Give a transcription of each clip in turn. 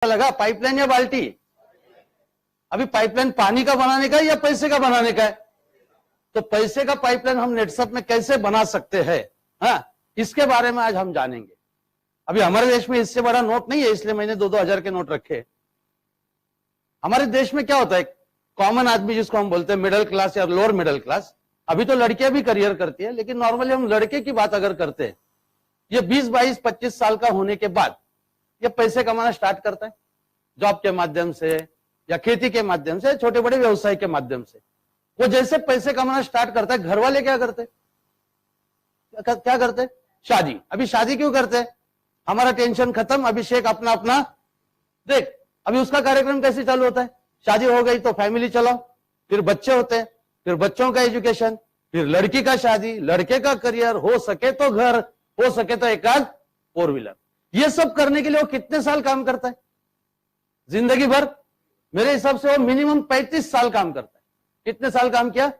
लगा, पाइपलाइन या बाल्टी? अभी पाइपलाइन पानी का बनाने का है या पैसे का बनाने का है? तो पैसे का पाइपलाइन हम नेटसप में कैसे बना सकते हैं, हाँ, इसके बारे में आज हम जानेंगे। अभी हमारे देश में इससे बड़ा नोट नहीं है, इसलिए मैंने 2-2 हजार के नोट रखे। हमारे देश में क्या होता है, कॉमन आदमी जिसको हम बोलते हैं मिडिल क्लास या लोअर मिडिल क्लास, अभी तो लड़कियां भी करियर करती है, लेकिन नॉर्मली हम लड़के की बात अगर करते हैं, ये 20-22-25 साल का होने के बाद ये पैसे कमाना स्टार्ट करता है, जॉब के माध्यम से या खेती के माध्यम से, छोटे बड़े व्यवसाय के माध्यम से। वो जैसे पैसे कमाना स्टार्ट करता है, घर वाले क्या करते, क्या करते? शादी। अभी शादी क्यों करते? हमारा टेंशन खत्म, अभिषेक अपना अपना देख। अभी उसका कार्यक्रम कैसे चालू होता है, शादी हो गई तो फैमिली चलाओ, फिर बच्चे होते हैं, फिर बच्चों का एजुकेशन, फिर लड़की का शादी, लड़के का करियर, हो सके तो घर, हो सके तो एक आध 4 व्हीलर। ये सब करने के लिए वो कितने साल काम करता है? जिंदगी भर मेरे हिसाब से वो मिनिमम 35 साल काम करता है। कितने साल काम किया?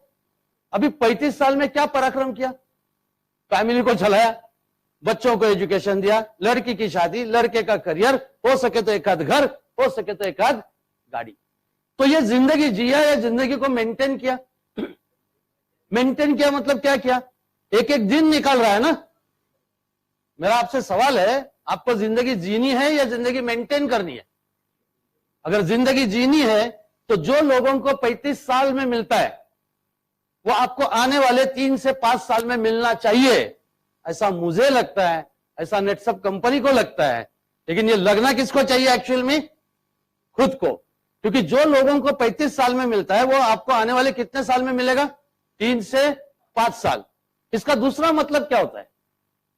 अभी 35 साल में क्या पराक्रम किया? फैमिली को चलाया, बच्चों को एजुकेशन दिया, लड़की की शादी, लड़के का करियर, हो सके तो एक आध घर, हो सके तो एक आध गाड़ी। तो ये जिंदगी जिया या जिंदगी को मेंटेन किया? मेंटेन किया मतलब क्या किया? एक एक दिन निकाल रहा है ना। मेरा आपसे सवाल है, आपको जिंदगी जीनी है या जिंदगी मेंटेन करनी है? अगर जिंदगी जीनी है तो जो लोगों को 35 साल में मिलता है वो आपको आने वाले 3 से 5 साल में मिलना चाहिए, ऐसा मुझे लगता है, ऐसा नेटसप कंपनी को लगता है। लेकिन ये लगना किसको चाहिए एक्चुअल में? खुद को। क्योंकि जो लोगों को 35 साल में मिलता है वो आपको आने वाले कितने साल में मिलेगा? 3 से 5 साल। इसका दूसरा मतलब क्या होता है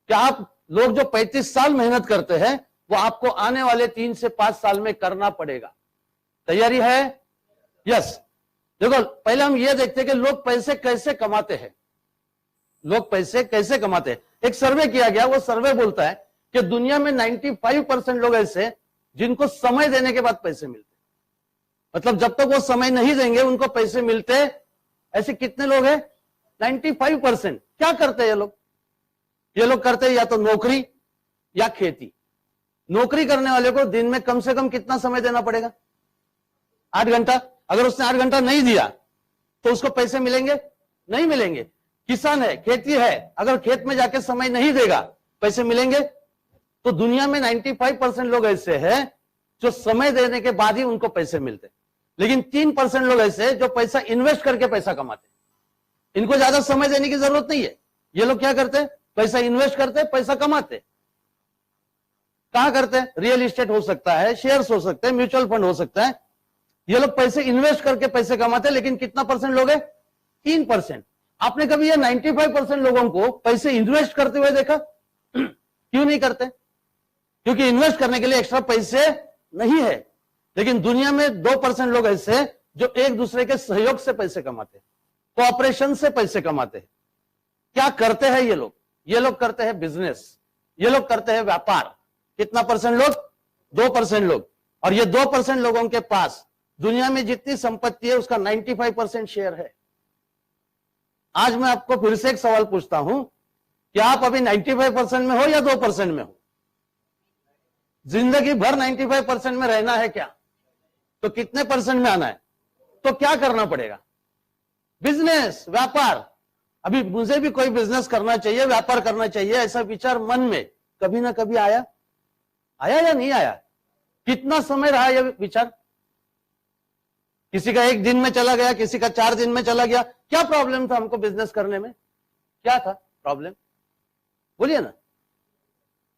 कि आप लोग जो 35 साल मेहनत करते हैं वो आपको आने वाले 3 से 5 साल में करना पड़ेगा। तैयारी है? यस। देखो, पहले हम ये देखते हैं कि लोग पैसे कैसे कमाते हैं। लोग पैसे कैसे कमाते हैं? एक सर्वे किया गया, वो सर्वे बोलता है कि दुनिया में 95% लोग ऐसे जिनको समय देने के बाद पैसे मिलते, मतलब जब तक वो समय नहीं देंगे उनको पैसे मिलते। ऐसे कितने लोग हैं? 95%। क्या करते हैं ये लोग? ये लोग करते हैं या तो नौकरी या खेती। नौकरी करने वाले को दिन में कम से कम कितना समय देना पड़ेगा? 8 घंटा। अगर उसने 8 घंटा नहीं दिया तो उसको पैसे मिलेंगे? नहीं मिलेंगे। किसान है, खेती है, अगर खेत में जाके समय नहीं देगा पैसे मिलेंगे? तो दुनिया में 95% लोग ऐसे हैं जो समय देने के बाद ही उनको पैसे मिलते, लेकिन 3% लोग ऐसे हैं जो पैसा इन्वेस्ट करके पैसा कमाते। इनको ज्यादा समय देने की जरूरत नहीं है। ये लोग क्या करते हैं? पैसा इन्वेस्ट करते, पैसा कमाते। कहां करते हैं? रियल एस्टेट हो सकता है, शेयर्स हो सकते हैं, म्यूचुअल फंड हो सकता है। ये लोग पैसे इन्वेस्ट करके पैसे कमाते हैं, लेकिन कितना परसेंट लोग हैं? 3%। आपने कभी ये 95% लोगों को पैसे इन्वेस्ट करते हुए देखा? क्यों नहीं करते? क्योंकि इन्वेस्ट करने के लिए एक्स्ट्रा पैसे नहीं है। लेकिन दुनिया में 2% लोग ऐसे जो एक दूसरे के सहयोग से पैसे कमाते हैं, कोऑपरेशन से पैसे कमाते हैं। क्या करते हैं ये लोग? ये लोग करते हैं बिजनेस, ये लोग करते हैं व्यापार। कितना परसेंट लोग? 2% लोग। और ये 2% लोगों के पास दुनिया में जितनी संपत्ति है उसका 95% शेयर है। आज मैं आपको फिर से एक सवाल पूछता हूं कि आप अभी 95% में हो या 2% में हो? जिंदगी भर 95% में रहना है क्या? तो कितने परसेंट में आना है? तो क्या करना पड़ेगा? बिजनेस, व्यापार। अभी मुझे भी कोई बिजनेस करना चाहिए, व्यापार करना चाहिए, ऐसा विचार मन में कभी ना कभी आया? आया या नहीं आया? कितना समय रहा यह विचार? किसी का 1 दिन में चला गया, किसी का 4 दिन में चला गया। क्या प्रॉब्लम था हमको बिजनेस करने में? क्या था प्रॉब्लम? बोलिए ना।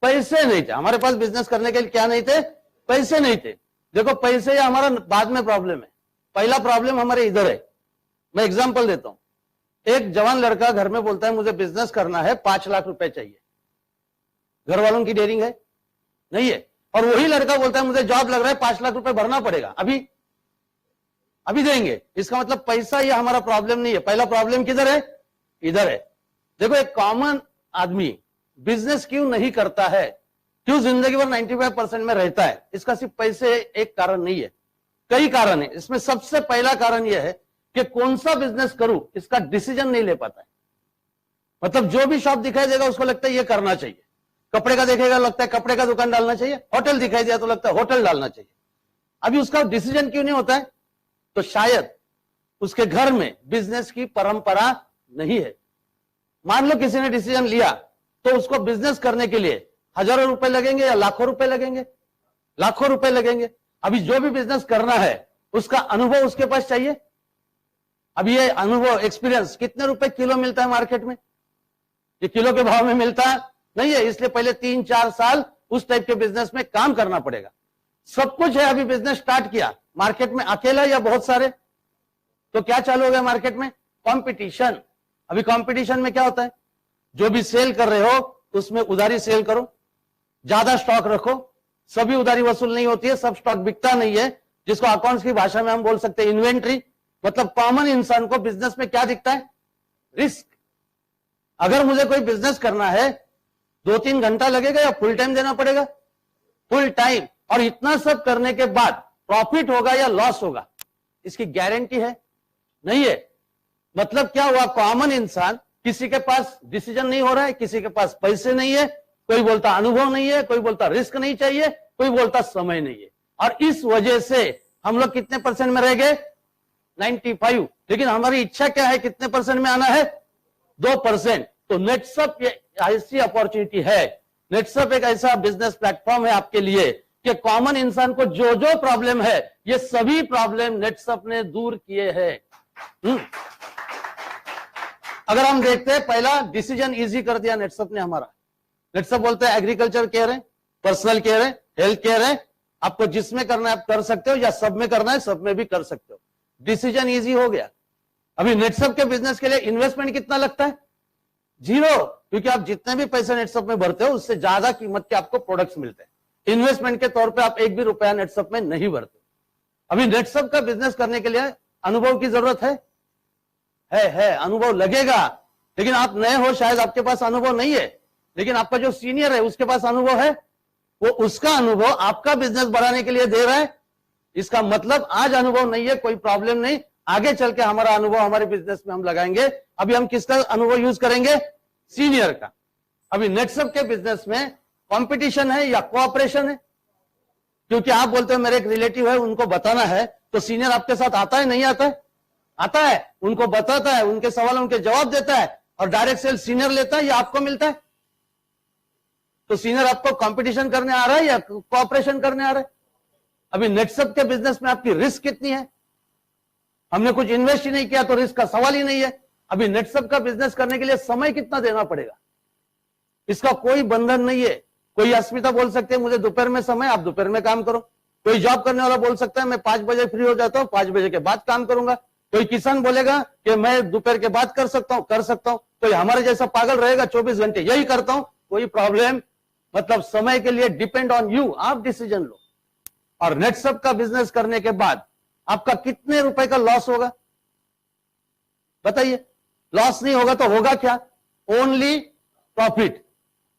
पैसे नहीं थे हमारे पास बिजनेस करने के लिए। क्या नहीं थे? पैसे नहीं थे। देखो, पैसे या हमारा बाद में प्रॉब्लम है, पहला प्रॉब्लम हमारे इधर है। मैं एग्जांपल देता हूं। एक जवान लड़का घर में बोलता है मुझे बिजनेस करना है, 5 लाख रुपए चाहिए। घर वालों की डेयरिंग है? नहीं है। और वही लड़का बोलता है मुझे जॉब लग रहा है, 5 लाख रुपए भरना पड़ेगा, अभी देंगे। इसका मतलब पैसा ये हमारा प्रॉब्लम नहीं है। पहला प्रॉब्लम किधर है? इधर है। देखो, एक कॉमन आदमी बिजनेस क्यों नहीं करता है, क्यों जिंदगी भर 95% में रहता है? इसका सिर्फ पैसे एक कारण नहीं है, कई कारण है। इसमें सबसे पहला कारण यह है कि कौन सा बिजनेस करूं इसका डिसीजन नहीं ले पाता है। मतलब जो भी शॉप दिखाई देगा उसको लगता है ये करना चाहिए। कपड़े का देखेगा लगता है कपड़े का दुकान डालना चाहिए, होटल दिखाई दिया तो लगता है होटल डालना चाहिए। अभी उसका डिसीजन क्यों नहीं होता है? तो शायद उसके घर में बिजनेस की परंपरा नहीं है। मान लो किसी ने डिसीजन लिया, तो उसको बिजनेस करने के लिए हजारों रुपए लगेंगे या लाखों रुपए लगेंगे? लाखों रुपए लगेंगे। अभी जो भी बिजनेस करना है उसका अनुभव उसके पास चाहिए। अब ये अनुभव, एक्सपीरियंस कितने रुपए किलो मिलता है मार्केट में? ये किलो के भाव में मिलता नहीं है, इसलिए पहले 3-4 साल उस टाइप के बिजनेस में काम करना पड़ेगा। सब कुछ है, अभी बिजनेस स्टार्ट किया, मार्केट में अकेला या बहुत सारे, तो क्या चालू हो गया मार्केट में? कंपटीशन। अभी कंपटीशन में क्या होता है? जो भी सेल कर रहे हो उसमें उधारी सेल करो, ज्यादा स्टॉक रखो। सभी उधारी वसूल नहीं होती है, सब स्टॉक बिकता नहीं है, जिसको अकाउंट्स की भाषा में हम बोल सकते हैं इन्वेंट्री। मतलब कॉमन इंसान को बिजनेस में क्या दिखता है? रिस्क। अगर मुझे कोई बिजनेस करना है 2-3 घंटा लगेगा या फुल टाइम देना पड़ेगा? Full time. और इतना सब करने के बाद प्रॉफिट होगा या लॉस होगा, इसकी गारंटी है? नहीं है। मतलब क्या हुआ? कॉमन इंसान, किसी के पास डिसीजन नहीं हो रहा है, किसी के पास पैसे नहीं है, कोई बोलता अनुभव नहीं है, कोई बोलता रिस्क नहीं चाहिए, कोई बोलता समय नहीं है। और इस वजह से हम लोग कितने परसेंट में रह गए? 95। लेकिन हमारी इच्छा क्या है? कितने परसेंट में आना है? 2%। तो नेटसप ऐसी अपॉर्चुनिटी है, नेटसप एक ऐसा बिजनेस प्लेटफॉर्म है आपके लिए कि कॉमन इंसान को जो जो प्रॉब्लम है, ये सभी प्रॉब्लम नेटसप ने दूर किए हैं। अगर हम देखते हैं, पहला डिसीजन इजी कर दिया नेटसप ने हमारा। नेटसप बोलते हैं एग्रीकल्चर केयर है, पर्सनल केयर है, हेल्थ केयर है, आपको जिसमें करना है आप कर सकते हो, या सब में करना है सब में भी कर सकते हो। डिसीजन इजी हो गया। अभी नेटसप के बिजनेस के लिए इन्वेस्टमेंट कितना लगता है? 0। क्योंकि आप जितने भी पैसे नेटसप में भरते हो उससे ज्यादा कीमत के आपको प्रोडक्ट्स मिलते हैं। इन्वेस्टमेंट के तौर पे आप एक भी रुपया नेटसप में नहीं भरते। अभी नेटसप का बिजनेस करने के लिए अनुभव की जरूरत है। अनुभव लगेगा, लेकिन आप नए हो, शायद आपके पास अनुभव नहीं है, लेकिन आपका जो सीनियर है उसके पास अनुभव है, वो उसका अनुभव आपका बिजनेस बढ़ाने के लिए दे रहा है। इसका मतलब आज अनुभव नहीं है, कोई प्रॉब्लम नहीं, आगे चल के हमारा अनुभव हमारे बिजनेस में हम लगाएंगे। अभी हम किसका अनुभव यूज करेंगे? सीनियर का। अभी नेटसप के बिजनेस में कंपटीशन है या कोऑपरेशन है? क्योंकि आप बोलते हो मेरे एक रिलेटिव है, उनको बताना है, तो सीनियर आपके साथ आता है नहीं आता है? आता है, उनको बताता है, उनके सवालों के जवाब देता है, और डायरेक्ट सेल सीनियर लेता है या आपको मिलता है? तो सीनियर आपको कंपटीशन करने आ रहा है या कोऑपरेशन करने आ रहा है? अभी नेटसप के बिजनेस में आपकी रिस्क कितनी है? हमने कुछ इन्वेस्ट ही नहीं किया तो रिस्क का सवाल ही नहीं है। अभी नेटसप का बिजनेस करने के लिए समय कितना देना पड़ेगा, इसका कोई बंधन नहीं है। कोई अस्मिता बोल सकते हैं मुझे दोपहर में समय, आप दोपहर में काम करो। कोई जॉब करने वाला बोल सकता है मैं 5 बजे फ्री हो जाता हूं, 5 बजे के बाद काम करूंगा। कोई किसान बोलेगा कि मैं दोपहर के बाद कर सकता हूं। कोई हमारे जैसा पागल रहेगा 24 घंटे यही करता हूं, कोई प्रॉब्लम। मतलब समय के लिए डिपेंड ऑन यू, आप डिसीजन लो। और नेटसप का बिजनेस करने के बाद आपका कितने रुपए का लॉस होगा बताइए? लॉस नहीं होगा तो होगा क्या? Only profit.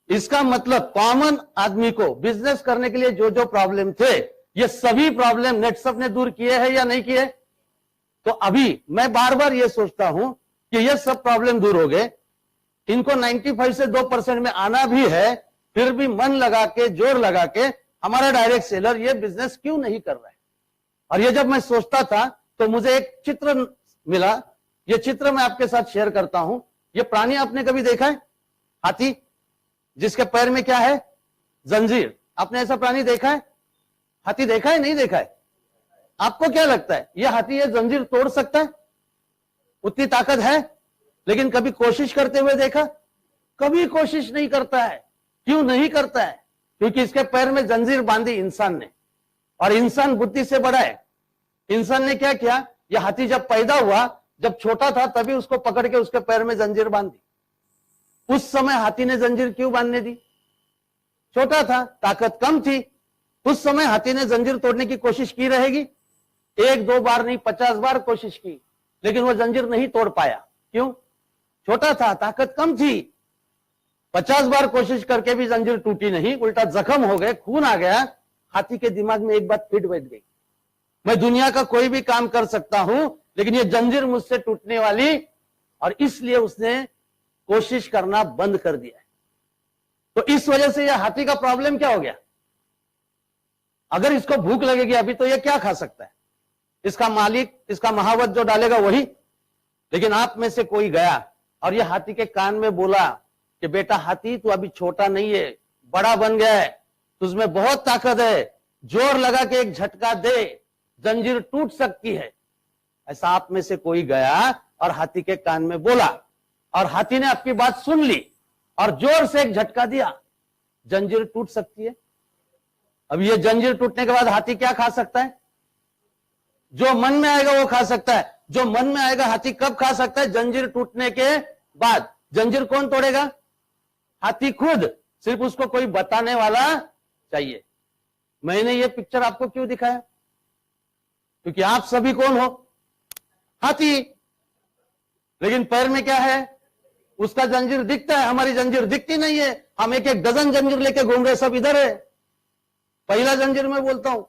इसका मतलब कॉमन आदमी को बिजनेस करने के लिए जो जो प्रॉब्लम थे, ये सभी प्रॉब्लम नेटसप ने दूर किए हैं या नहीं किए? तो अभी मैं बार बार ये सोचता हूं कि ये सब प्रॉब्लम दूर हो गए, इनको 95 से 2% में आना भी है, फिर भी मन लगा के, जोर लगा के हमारा डायरेक्ट सेलर ये बिजनेस क्यों नहीं कर रहा है? और ये जब मैं सोचता था तो मुझे एक चित्र मिला, ये चित्र मैं आपके साथ शेयर करता हूं। ये प्राणी आपने कभी देखा है? हाथी, जिसके पैर में क्या है? जंजीर। आपने ऐसा प्राणी देखा है? हाथी देखा है नहीं देखा है? आपको क्या लगता है, यह हाथी ये जंजीर तोड़ सकता है? उतनी ताकत है? लेकिन कभी कोशिश करते हुए देखा? कभी कोशिश नहीं करता है। क्यों नहीं करता है? क्योंकि इसके पैर में जंजीर बांधी इंसान ने, और इंसान बुद्धि से बड़ा है। इंसान ने क्या किया, यह हाथी जब पैदा हुआ, जब छोटा था तभी उसको पकड़ के उसके पैर में जंजीर बांधी। उस समय हाथी ने जंजीर क्यों बांधने दी? छोटा था, ताकत कम थी। उस समय हाथी ने जंजीर तोड़ने की कोशिश की रहेगी? 1-2 बार नहीं, 50 बार कोशिश की, लेकिन वो जंजीर नहीं तोड़ पाया। क्यों? छोटा था, ताकत कम थी। 50 बार कोशिश करके भी जंजीर टूटी नहीं, उल्टा जख्म हो गए, खून आ गया। हाथी के दिमाग में एक बात फिट बैठ गई, मैं दुनिया का कोई भी काम कर सकता हूं, लेकिन ये जंजीर मुझसे टूटने वाली, और इसलिए उसने कोशिश करना बंद कर दिया है। तो इस वजह से यह हाथी का प्रॉब्लम क्या हो गया? अगर इसको भूख लगेगी अभी तो ये क्या खा सकता है? इसका मालिक, इसका महावत जो डालेगा वही। लेकिन आप में से कोई गया और ये हाथी के कान में बोला कि बेटा हाथी, तू अभी छोटा नहीं है, बड़ा बन गया है, तुझमें बहुत ताकत है, जोर लगा के एक झटका दे, जंजीर टूट सकती है। ऐसा आप में से कोई गया और हाथी के कान में बोला और हाथी ने आपकी बात सुन ली और जोर से एक झटका दिया, जंजीर टूट सकती है। अब ये जंजीर टूटने के बाद हाथी क्या खा सकता है? जो मन में आएगा वो खा सकता है। जो मन में आएगा हाथी कब खा सकता है? जंजीर टूटने के बाद। जंजीर कौन तोड़ेगा? हाथी खुद। सिर्फ उसको कोई बताने वाला चाहिए। मैंने ये पिक्चर आपको क्यों दिखाया? क्योंकि आप सभी कौन हो? हाथी। लेकिन पैर में क्या है? उसका जंजीर दिखता है, हमारी जंजीर दिखती नहीं है। हम एक एक डजन जंजीर लेके घूम रहे, सब इधर है। पहला जंजीर मैं बोलता हूं,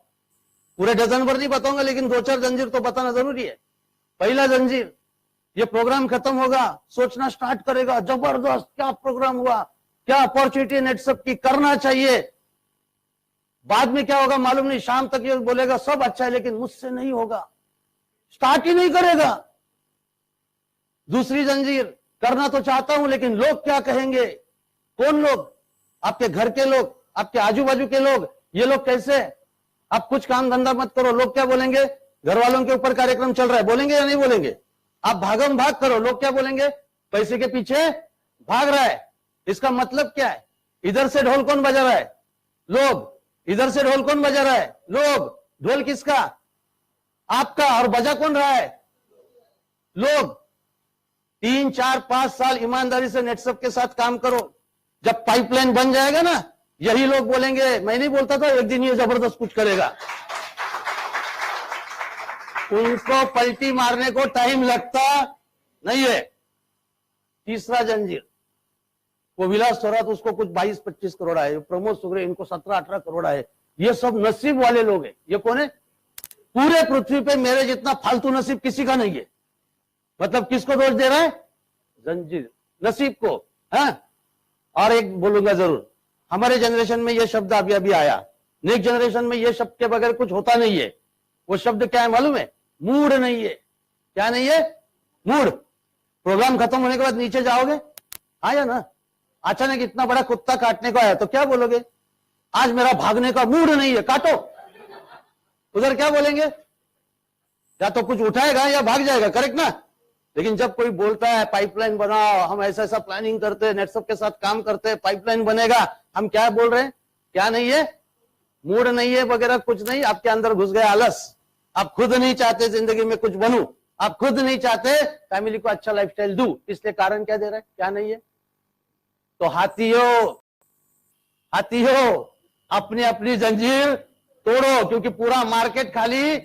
पूरे डजन भर नहीं बताऊंगा, लेकिन 2-4 जंजीर तो बताना जरूरी है। पहला जंजीर, ये प्रोग्राम खत्म होगा, सोचना स्टार्ट करेगा, जबरदस्त क्या प्रोग्राम हुआ, क्या अपॉर्चुनिटी नेटसप की, करना चाहिए। बाद में क्या होगा मालूम नहीं, शाम तक ये बोलेगा सब अच्छा है लेकिन मुझसे नहीं होगा, स्टार्ट ही नहीं करेगा। दूसरी जंजीर, करना तो चाहता हूं लेकिन लोग क्या कहेंगे। कौन लोग? आपके घर के लोग, आपके आजू बाजू के लोग। ये लोग कैसे? आप कुछ काम धंधा मत करो, लोग क्या बोलेंगे? घर वालों के ऊपर कार्यक्रम चल रहा है, बोलेंगे या नहीं बोलेंगे? आप भागम भाग करो, लोग क्या बोलेंगे? पैसे के पीछे भाग रहा है। इसका मतलब क्या है? इधर से ढोल कौन बजा रहा है? लोग। इधर से ढोल कौन बजा रहा है? लोग। ढोल किसका? आपका। और बजा कौन रहा है? लोग। 3, 4, 5 साल ईमानदारी से नेटसप के साथ काम करो। जब पाइपलाइन बन जाएगा ना, यही लोग बोलेंगे, मैं नहीं बोलता था एक दिन ये जबरदस्त कुछ करेगा। उनको पलटी मारने को टाइम लगता नहीं है। तीसरा जंजीर, वो विलास थोरात, उसको कुछ 22-25 करोड़ आए, प्रमोद सुगरे इनको 17-18 करोड़ आए। ये सब नसीब वाले लोग हैं। ये कौन है? पूरे पृथ्वी पे मेरे जितना फालतू नसीब किसी का नहीं है। मतलब किसको दोष दे रहा है? जंजीर, नसीब को। है? और एक बोलूंगा जरूर, हमारे जनरेशन में ये शब्द अभी अभी आया, नेक्स्ट जनरेशन में ये शब्द के बगैर कुछ होता नहीं है। वो शब्द क्या है मालूम है? मूड नहीं है। क्या नहीं है? मूड। प्रोग्राम खत्म होने के बाद नीचे जाओगे, आया ना, अचानक इतना बड़ा कुत्ता काटने को आया तो क्या बोलोगे? आज मेरा भागने का मूड नहीं है, काटो। उधर क्या बोलेंगे? या तो कुछ उठाएगा या भाग जाएगा, करेक्ट ना? लेकिन जब कोई बोलता है पाइपलाइन बनाओ, हम ऐसा ऐसा प्लानिंग करते हैं, नेटसप के साथ काम करते हैं, पाइपलाइन बनेगा, हम क्या बोल रहे हैं? क्या नहीं है? मूड नहीं है वगैरह कुछ नहीं। आपके अंदर घुस गया आलस। आप खुद नहीं चाहते जिंदगी में कुछ बनूं, आप खुद नहीं चाहते फैमिली को अच्छा लाइफस्टाइल दूं, इसलिए कारण क्या दे रहा है? क्या नहीं है? तो हाथियों, अपनी अपनी जंजीर तोड़ो, क्योंकि पूरा मार्केट खाली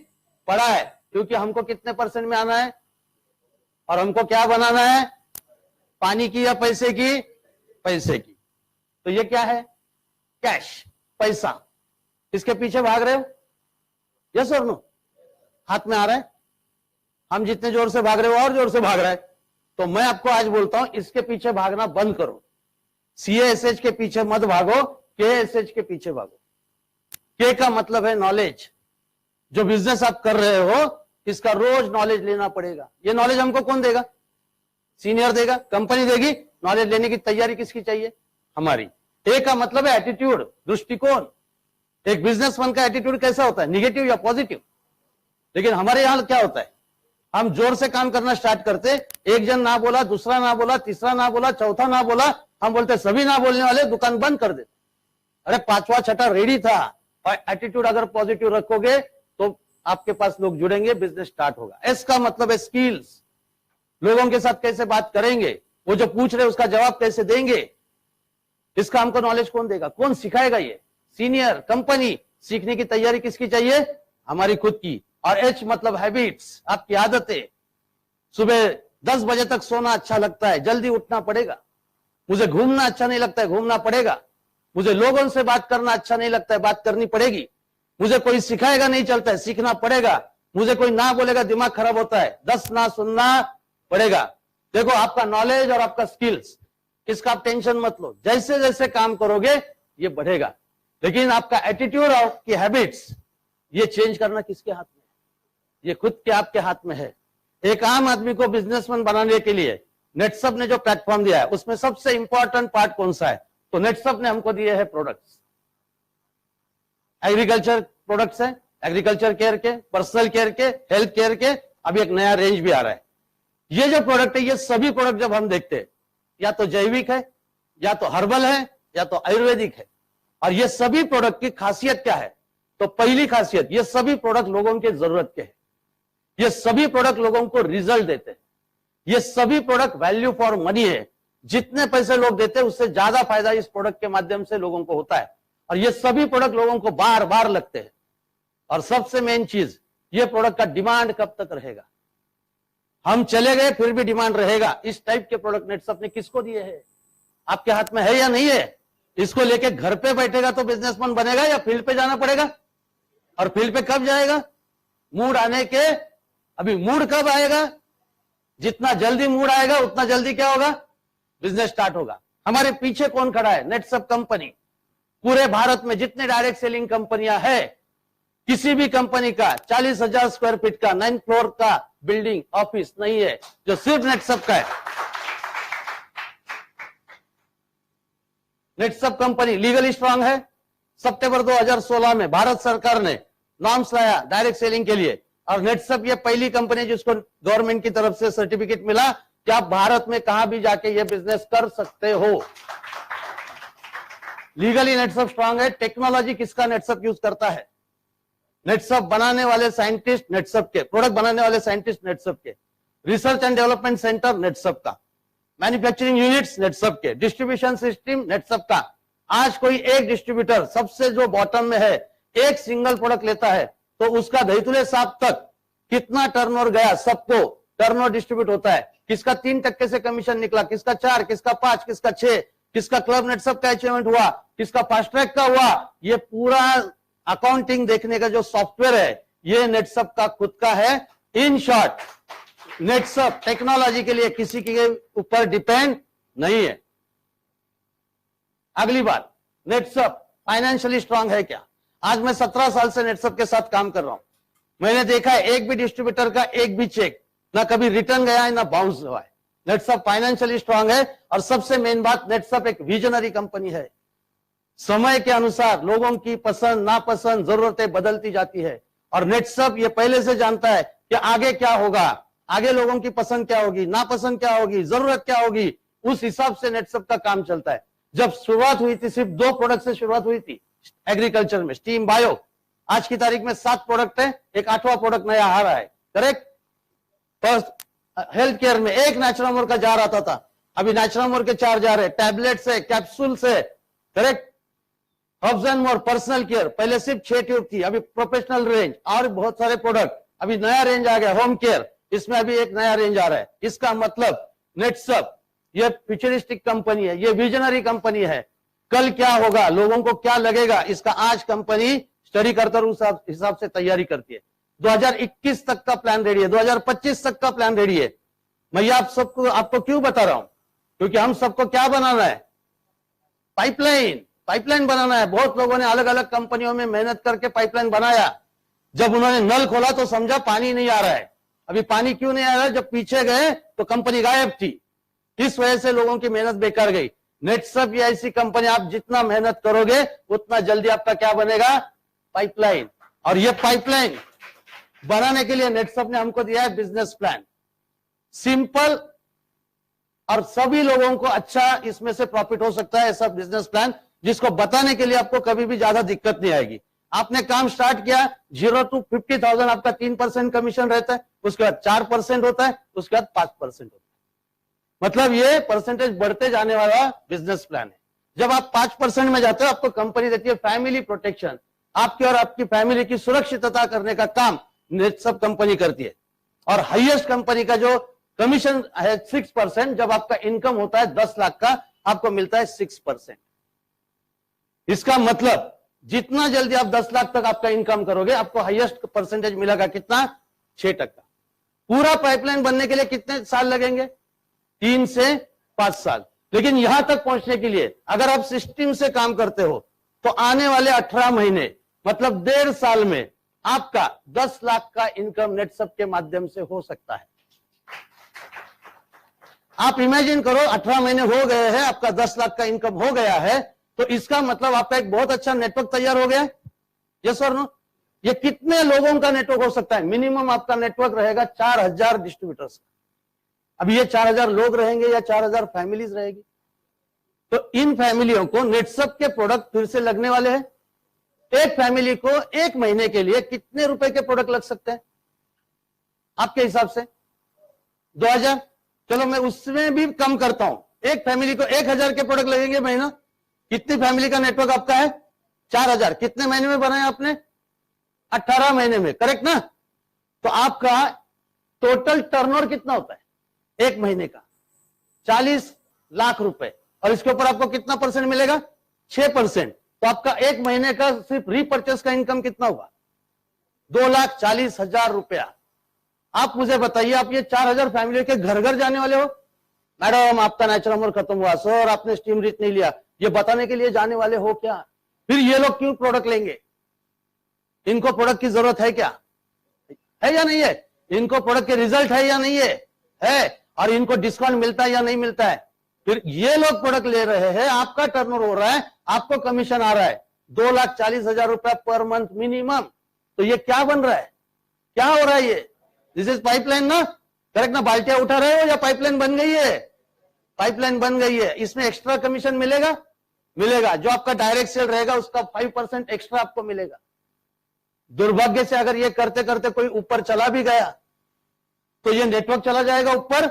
पड़ा है। क्योंकि हमको कितने % में आना है और हमको क्या बनाना है? पानी की या पैसे की? पैसे की। तो ये क्या है? कैश, पैसा। इसके पीछे भाग रहे हो? यस और नो? हाथ में आ रहा है? हम जितने जोर से भाग रहे हो और जोर से भाग रहा है। तो मैं आपको आज बोलता हूं, इसके पीछे भागना बंद करो। CASH के पीछे मत भागो, KSH के पीछे भागो। K का मतलब है नॉलेज। जो बिजनेस आप कर रहे हो, इसका रोज नॉलेज लेना पड़ेगा। ये नॉलेज हमको कौन देगा? सीनियर देगा, कंपनी देगी। नॉलेज लेने की तैयारी किसकी चाहिए? हमारी। A का मतलब है एटीट्यूड, दृष्टिकोण। एक बिजनेसमैन का एटीट्यूड कैसा होता है? निगेटिव या पॉजिटिव? लेकिन हमारे यहां क्या होता है? हम जोर से काम करना स्टार्ट करते, एक जन ना बोला, दूसरा ना बोला, तीसरा ना बोला, चौथा ना बोला, हम बोलते सभी ना बोलने वाले, दुकान बंद कर देते। अरे 5वां 6ठा रेडी था। और एटीट्यूड अगर पॉजिटिव रखोगे तो आपके पास लोग जुड़ेंगे, बिजनेस स्टार्ट होगा। एस का मतलब है स्किल्स। लोगों के साथ कैसे बात करेंगे, वो जो पूछ रहे उसका जवाब कैसे देंगे, इसका हमको नॉलेज कौन देगा? कौन सिखाएगा? ये सीनियर, कंपनी। सीखने की तैयारी किसकी चाहिए? हमारी खुद की। और एच मतलब हैबिट्स, आपकी आदतें। सुबह 10 बजे तक सोना अच्छा लगता है, जल्दी उठना पड़ेगा। मुझे घूमना अच्छा नहीं लगता है, घूमना पड़ेगा। मुझे लोगों से बात करना अच्छा नहीं लगता है, बात करनी पड़ेगी। मुझे कोई सिखाएगा नहीं चलता है, सीखना पड़ेगा। मुझे कोई ना बोलेगा दिमाग खराब होता है, 10 ना सुनना पड़ेगा। देखो, आपका नॉलेज और आपका स्किल्स, इसका आप टेंशन मत लो। जैसे जैसे काम करोगे ये बढ़ेगा। लेकिन आपका एटीट्यूड और की हैबिट्स ये चेंज करना किसके हाथ में है? ये खुद के आपके हाथ में है। एक आम आदमी को बिजनेसमैन बनाने के लिए नेटसप ने जो प्लेटफॉर्म दिया है उसमें सबसे इंपॉर्टेंट पार्ट कौन सा है? तो नेटसप ने हमको दिए हैं प्रोडक्ट्स। एग्रीकल्चर प्रोडक्ट्स है, एग्रीकल्चर केयर के, पर्सनल केयर के, हेल्थ केयर के, अभी एक नया रेंज भी आ रहा है। ये जो प्रोडक्ट है, ये सभी प्रोडक्ट जब हम देखते हैं या तो जैविक है, या तो हर्बल है, या तो आयुर्वेदिक है। और ये सभी प्रोडक्ट की खासियत क्या है? तो पहली खासियत, ये सभी प्रोडक्ट लोगों के जरूरत के हैं। ये सभी प्रोडक्ट लोगों को रिजल्ट देते हैं। ये सभी प्रोडक्ट वैल्यू फॉर मनी है। जितने पैसे लोग देते हैं उससे ज्यादा फायदा इस प्रोडक्ट के माध्यम से लोगों को होता है। और ये सभी प्रोडक्ट लोगों को बार बार लगते हैं। और सबसे मेन चीज, ये प्रोडक्ट का डिमांड कब तक रहेगा? हम चले गए फिर भी डिमांड रहेगा। इस टाइप के प्रोडक्ट नेटसप ने किसको दिए हैं? आपके हाथ में है या नहीं है? इसको लेके घर पे बैठेगा तो बिजनेसमैन बनेगा या फील्ड पे जाना पड़ेगा? और फील्ड पे कब जाएगा? मूड आने के, अभी मूड कब आएगा? जितना जल्दी मूड आएगा उतना जल्दी क्या होगा? बिजनेस स्टार्ट होगा। हमारे पीछे कौन खड़ा है? नेटसप कंपनी। पूरे भारत में जितने डायरेक्ट सेलिंग कंपनियां है, किसी भी कंपनी का 40,000 स्क्वायर फीट का 9 फ्लोर का बिल्डिंग ऑफिस नहीं है जो सिर्फ नेटसप का है। नेटसप कंपनी लीगली स्ट्रांग है। सितंबर 2016 में भारत सरकार ने नॉर्म्स लाया डायरेक्ट सेलिंग के लिए, और नेटसप ये पहली कंपनी जिसको गवर्नमेंट की तरफ से सर्टिफिकेट मिला कि आप भारत में कहां भी जाके ये बिजनेस कर सकते हो। लीगली नेटसप स्ट्रांग है। टेक्नोलॉजी किसका नेटसप यूज करता है? नेटसप बनाने वाले साइंटिस्ट नेटसप के, प्रोडक्ट बनाने वाले साइंटिस्ट नेटसप के, रिसर्च एंड डेवलपमेंट सेंटर नेटसप का, मैन्युफैक्चरिंग यूनिट्स नेटसप के, डिस्ट्रीब्यूशन सिस्टम नेटसप का। आज कोई एक डिस्ट्रीब्यूटर सबसे जो बॉटम में है, एक सिंगल प्रोडक्ट लेता है तो उसका दैतुले साहब तक कितना टर्नओवर गया, सबको टर्नओवर डिस्ट्रीब्यूट होता है। किसका 3% से कमीशन निकला, किसका 4, किसका 5, किसका 6, किसका क्लब नेटसप का अचीवमेंट हुआ, किसका फास्ट ट्रैक का हुआ। ये पूरा अकाउंटिंग देखने का जो सॉफ्टवेयर है ये नेटसप का खुद का है। इन शॉर्ट, नेटसप टेक्नोलॉजी के लिए किसी के ऊपर डिपेंड नहीं है। अगली बात, नेटसप फाइनेंशियली स्ट्रांग है क्या? आज मैं 17 साल से नेटसप के साथ काम कर रहा हूं। मैंने देखा है एक भी डिस्ट्रीब्यूटर का एक भी चेक ना कभी रिटर्न गया है ना बाउंस हुआ है। नेटसप फाइनेंशियली स्ट्रांग है। और सबसे मेन बात, नेटसप एक विजनरी कंपनी है। समय के अनुसार लोगों की पसंद नापसंद जरूरतें बदलती जाती है, और नेटसप ये पहले से जानता है कि आगे क्या होगा, आगे लोगों की पसंद क्या होगी, नापसंद क्या होगी, जरूरत क्या होगी। उस हिसाब से नेटसप का काम चलता है। जब शुरुआत हुई थी सिर्फ 2 प्रोडक्ट से शुरुआत हुई थी एग्रीकल्चर में, स्टीम बायो। आज की तारीख में 7 प्रोडक्ट है, एक 8वां प्रोडक्ट नया आ रहा है। करेक्ट। फर्स्ट हेल्थ केयर में एक नेचुरामोर का जार आता था, अभी नेचुरामोर के 4 जार है, टैबलेट से, कैप्सूल से। Correct. Herbs and more personal care, पहले सिर्फ 6 ट्यूब थी, अभी प्रोफेशनल रेंज और बहुत सारे प्रोडक्ट। अभी नया रेंज आ गया होम केयर, इसमें अभी एक नया रेंज आ रहा है। इसका मतलब नेटसप ये फ्यूचरिस्टिक कंपनी है, ये विजनरी कंपनी है। कल क्या होगा, लोगों को क्या लगेगा, इसका आज कंपनी स्टडी करकर उस हिसाब से तैयारी करती है। 2021 तक का प्लान रेडी है, 2025 तक का प्लान रेडी है। मैं आपको क्यों बता रहा हूं? क्योंकि हम सबको क्या बनाना है? पाइपलाइन बनाना है। बहुत लोगों ने अलग अलग कंपनियों में मेहनत करके पाइपलाइन बनाया। जब उन्होंने नल खोला तो समझा पानी नहीं आ रहा है। अभी पानी क्यों नहीं आ रहा है? जब पीछे गए तो कंपनी गायब थी। इस वजह से लोगों की मेहनत बेकार गई। नेटसप ये ऐसी कंपनी, आप जितना मेहनत करोगे उतना जल्दी आपका क्या बनेगा? पाइपलाइन। और ये पाइपलाइन बनाने के लिए नेटसप ने हमको दिया है बिजनेस प्लान। सिंपल और सभी लोगों को अच्छा इसमें से प्रॉफिट हो सकता है ऐसा बिजनेस प्लान, जिसको बताने के लिए आपको कभी भी ज्यादा दिक्कत नहीं आएगी। आपने काम स्टार्ट किया, 0 to 50,000 आपका 3% कमीशन रहता है, उसके बाद 4% होता है, उसके बाद 5% होता है। मतलब ये परसेंटेज बढ़ते जाने वाला बिजनेस प्लान है। जब आप 5% में जाते हो, आपको कंपनी देती है फैमिली प्रोटेक्शन। आपकी और आपकी फैमिली की सुरक्षितता करने का काम नेटसप कंपनी करती है। और हाईएस्ट कंपनी का जो कमीशन है 6%, जब आपका इनकम होता है 10 लाख का, आपको मिलता है 6%। इसका मतलब जितना जल्दी आप 10 लाख तक आपका इनकम करोगे, आपको हाईएस्ट परसेंटेज मिलेगा कितना? 6%। पूरा पाइपलाइन बनने के लिए कितने साल लगेंगे? 3 से 5 साल। लेकिन यहां तक पहुंचने के लिए अगर आप सिस्टम से काम करते हो, तो आने वाले 18 महीने मतलब 1.5 साल में आपका 10 लाख का इनकम नेटसप के माध्यम से हो सकता है। आप इमेजिन करो 18 महीने हो गए हैं, आपका 10 लाख का इनकम हो गया है, तो इसका मतलब आपका एक बहुत अच्छा नेटवर्क तैयार हो गया। यस और नो? ये कितने लोगों का नेटवर्क हो सकता है? मिनिमम आपका नेटवर्क रहेगा 4000 डिस्ट्रीब्यूटर्स का। अभी ये 4000 लोग रहेंगे या 4000 फैमिलीज रहेगी? तो इन फैमिलियों को नेटसप के प्रोडक्ट फिर से लगने वाले हैं। एक फैमिली को 1 महीने के लिए कितने रुपए के प्रोडक्ट लग सकते हैं आपके हिसाब से? 2000? चलो मैं उसमें भी कम करता हूं, एक फैमिली को 1000 के प्रोडक्ट लगेंगे महीना। कितनी फैमिली का नेटवर्क आपका है? 4000। कितने महीने में बनाया आपने? 18 महीने में, करेक्ट ना? तो आपका टोटल टर्नओवर कितना होता है एक महीने का? 40 लाख रुपए। और इसके ऊपर आपको कितना परसेंट मिलेगा? 6%। तो आपका एक महीने का सिर्फ रीपर्चेस का इनकम कितना होगा? 2,40,000 रुपया। आप मुझे बताइए, आप ये 4000 फैमिली के घर घर जाने वाले हो? मैडम आपका नेचुरल अमर खत्म हुआ, सर आपने स्टीम रिच नहीं लिया, ये बताने के लिए जाने वाले हो क्या? फिर ये लोग क्यों प्रोडक्ट लेंगे? इनको प्रोडक्ट की जरूरत है क्या? है या नहीं है? इनको प्रोडक्ट के रिजल्ट है या नहीं है? और इनको डिस्काउंट मिलता है या नहीं मिलता है? फिर ये लोग प्रोडक्ट ले रहे हैं, आपका टर्नओवर हो रहा है, आपको कमीशन आ रहा है 2,40,000 रुपया पर मंथ मिनिमम। तो ये क्या बन रहा है? क्या हो रहा है ये? दिस इज पाइपलाइन ना? करेक्ट ना? बाल्टियां उठा रहे हो या पाइपलाइन बन गई है? पाइपलाइन बन गई है। इसमें एक्स्ट्रा कमीशन मिलेगा? मिलेगा। जो आपका डायरेक्ट सेल रहेगा उसका 5% एक्स्ट्रा आपको मिलेगा। दुर्भाग्य से अगर ये करते करते कोई ऊपर चला भी गया तो ये नेटवर्क चला जाएगा ऊपर?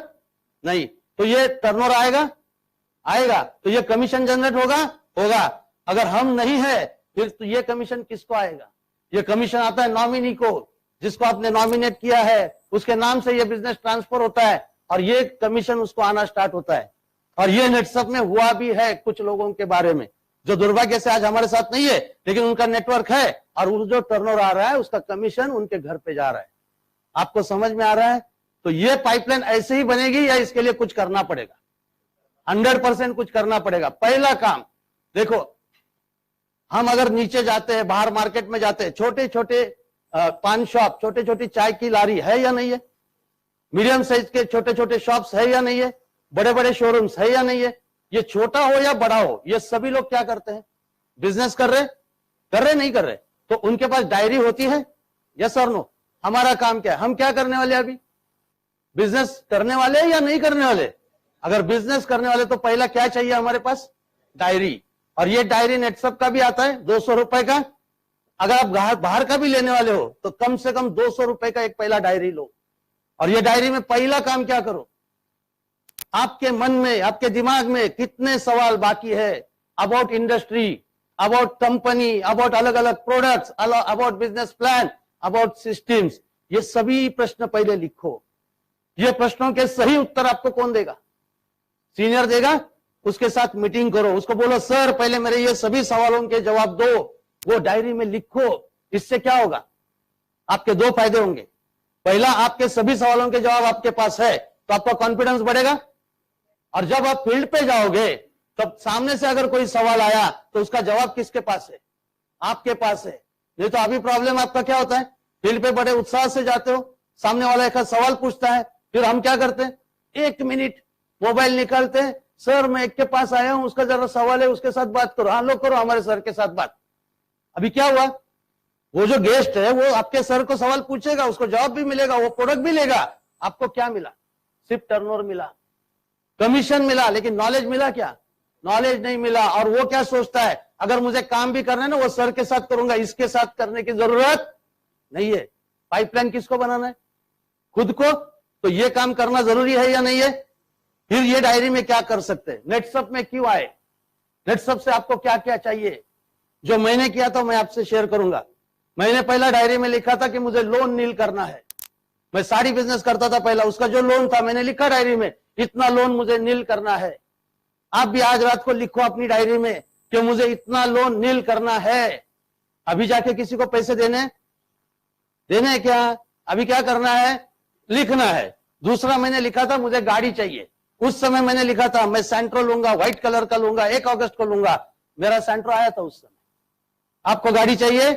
नहीं। तो ये टर्नओवर आएगा तो ये कमीशन जनरेट होगा। अगर हम नहीं है फिर तो ये कमीशन किसको आएगा? ये कमीशन आता है नॉमिनी को, जिसको आपने नॉमिनेट किया है, उसके नाम से ये बिजनेस ट्रांसफर होता है और ये कमीशन उसको आना स्टार्ट होता है। और ये नेटसप में हुआ भी है कुछ लोगों के बारे में, जो दुर्भाग्य से आज हमारे साथ नहीं है, लेकिन उनका नेटवर्क है और वो जो टर्नओवर आ रहा है उसका कमीशन उनके घर पे जा रहा है। आपको समझ में आ रहा है? तो ये पाइपलाइन ऐसे ही बनेगी या इसके लिए कुछ करना पड़ेगा? 100% कुछ करना पड़ेगा। पहला काम देखो, हम अगर नीचे जाते हैं, बाहर मार्केट में जाते हैं, छोटे छोटे पान शॉप, छोटे छोटी चाय की लारी है या नहीं है? मीडियम साइज के छोटे छोटे शॉप्स है या नहीं है? बड़े बड़े शोरूम्स है या नहीं है? ये छोटा हो या बड़ा हो, ये सभी लोग क्या करते हैं? बिजनेस कर रहे नहीं कर रहे? तो उनके पास डायरी होती है? यस और नो? हमारा काम क्या है? हम क्या करने वाले? अभी बिजनेस करने वाले या नहीं करने वाले? अगर बिजनेस करने वाले तो पहला क्या चाहिए हमारे पास? डायरी। और ये डायरी नेटसप का भी आता है 200 रुपए का। अगर आप बाहर का भी लेने वाले हो तो कम से कम 200 रुपए का एक पहला डायरी लो। और ये डायरी में पहला काम क्या करो? आपके मन में, आपके दिमाग में कितने सवाल बाकी है about industry, about company, about अलग अलग products, about business plan, about systems, ये सभी प्रश्न पहले लिखो। ये प्रश्नों के सही उत्तर आपको कौन देगा? सीनियर देगा। उसके साथ मीटिंग करो, उसको बोलो सर पहले मेरे ये सभी सवालों के जवाब दो, वो डायरी में लिखो। इससे क्या होगा? आपके 2 फायदे होंगे। पहला, आपके सभी सवालों के जवाब आपके पास है तो आपका कॉन्फिडेंस बढ़ेगा। और जब आप फील्ड पे जाओगे तब सामने से अगर कोई सवाल आया तो उसका जवाब किसके पास है? आपके पास है। नहीं तो अभी प्रॉब्लम आपका क्या होता है? फील्ड पे बड़े उत्साह से जाते हो, सामने वाला एक सवाल पूछता है, फिर हम क्या करते हैं? 1 मिनट मोबाइल निकालते हैं, सर मैं एक के पास आया हूं, उसका जरा सवाल है, उसके साथ बात करो। हाँ लो करो हमारे सर के साथ बात। अभी क्या हुआ? वो जो गेस्ट है वो आपके सर को सवाल पूछेगा, उसको जवाब भी मिलेगा, वो प्रोडक्ट भी लेगा। आपको क्या मिला? सिर्फ टर्नओवर मिला, कमीशन मिला, लेकिन नॉलेज मिला क्या? नॉलेज नहीं मिला। और वो क्या सोचता है, अगर मुझे काम भी करना है ना वो सर के साथ करूंगा, इसके साथ करने की जरूरत नहीं है। पाइपलाइन किसको बनाना है? खुद को। तो ये काम करना जरूरी है या नहीं है? फिर ये डायरी में क्या कर सकते हैं? नेटसप में क्यों आए? नेटसप से आपको क्या क्या चाहिए? जो मैंने किया था मैं आपसे शेयर करूंगा। मैंने पहला डायरी में लिखा था कि मुझे लोन नील करना है। मैं साड़ी बिजनेस करता था पहला, उसका जो लोन था मैंने लिखा डायरी में, इतना लोन मुझे नील करना है। आप भी आज रात को लिखो अपनी डायरी में कि मुझे इतना लोन नील करना है। अभी जाके किसी को पैसे देने क्या? अभी क्या करना है? लिखना है। दूसरा मैंने लिखा था मुझे गाड़ी चाहिए। उस समय मैंने लिखा था मैं सेंट्रो लूंगा, व्हाइट कलर का लूंगा, 1 अगस्त को लूंगा। मेरा सेंट्रो आया था उस समय। आपको गाड़ी चाहिए,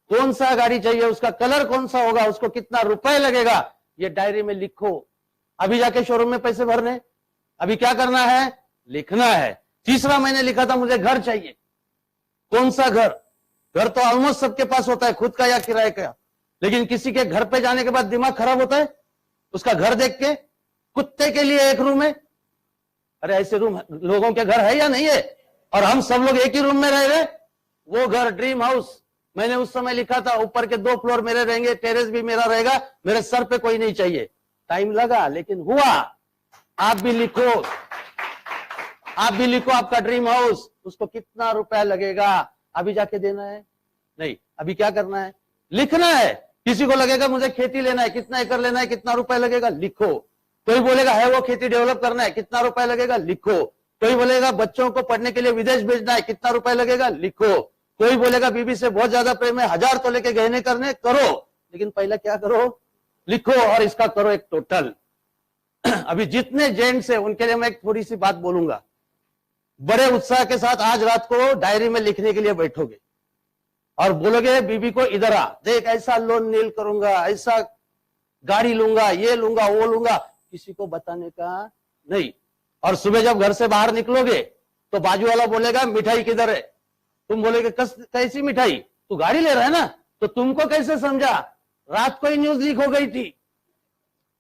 कौन सा गाड़ी चाहिए, उसका कलर कौन सा होगा, उसको कितना रुपए लगेगा, ये डायरी में लिखो। अभी जाके शोरूम में पैसे भरने, अभी क्या करना है, लिखना है। तीसरा मैंने लिखा था मुझे घर चाहिए, कौन सा घर, घर तो ऑलमोस्ट सबके पास होता है, खुद का या किराए का, लेकिन किसी के घर पे जाने के बाद दिमाग खराब होता है उसका घर देख के। कुत्ते के लिए एक रूम है, अरे ऐसे रूम लोगों के घर है या नहीं है, और हम सब लोग एक ही रूम में रह रहे। वो घर ड्रीम हाउस, मैंने उस समय लिखा था ऊपर के 2 फ्लोर मेरे रहेंगे, टेरेस भी मेरा रहेगा, मेरे सर पे कोई नहीं चाहिए। टाइम लगा लेकिन हुआ। आप भी लिखो, आप भी लिखो आपका ड्रीम हाउस, उसको कितना रुपया लगेगा, अभी जाके देना है नहीं, अभी क्या करना है, लिखना है। किसी को लगेगा मुझे खेती लेना है, कितना एकड़ लेना है, कितना रुपया लगेगा, लिखो। कोई बोलेगा है वो खेती डेवलप करना है, कितना रुपया लगेगा, लिखो। कोई बोलेगा बच्चों को पढ़ने के लिए विदेश भेजना है, कितना रुपया लगेगा, लिखो। कोई बोलेगा बीबी से बहुत ज्यादा प्रेम है, 1000 तोले के गहने करने, करो, लेकिन पहले क्या करो, लिखो, और इसका करो एक टोटल। अभी जितने जेंट्स है उनके लिए मैं एक थोड़ी सी बात बोलूंगा। बड़े उत्साह के साथ आज रात को डायरी में लिखने के लिए बैठोगे और बोलोगे बीबी को इधर आ, देख ऐसा लोन नील करूंगा, ऐसा गाड़ी लूंगा, ये लूंगा, वो लूंगा, किसी को बताने का नहीं। और सुबह जब घर से बाहर निकलोगे तो बाजू वाला बोलेगा मिठाई किधर है, तुम बोलेगे कैसी मिठाई, तू गाड़ी ले रहा है ना, तो तुमको कैसे समझा, रात को ही न्यूज लीक हो गई थी।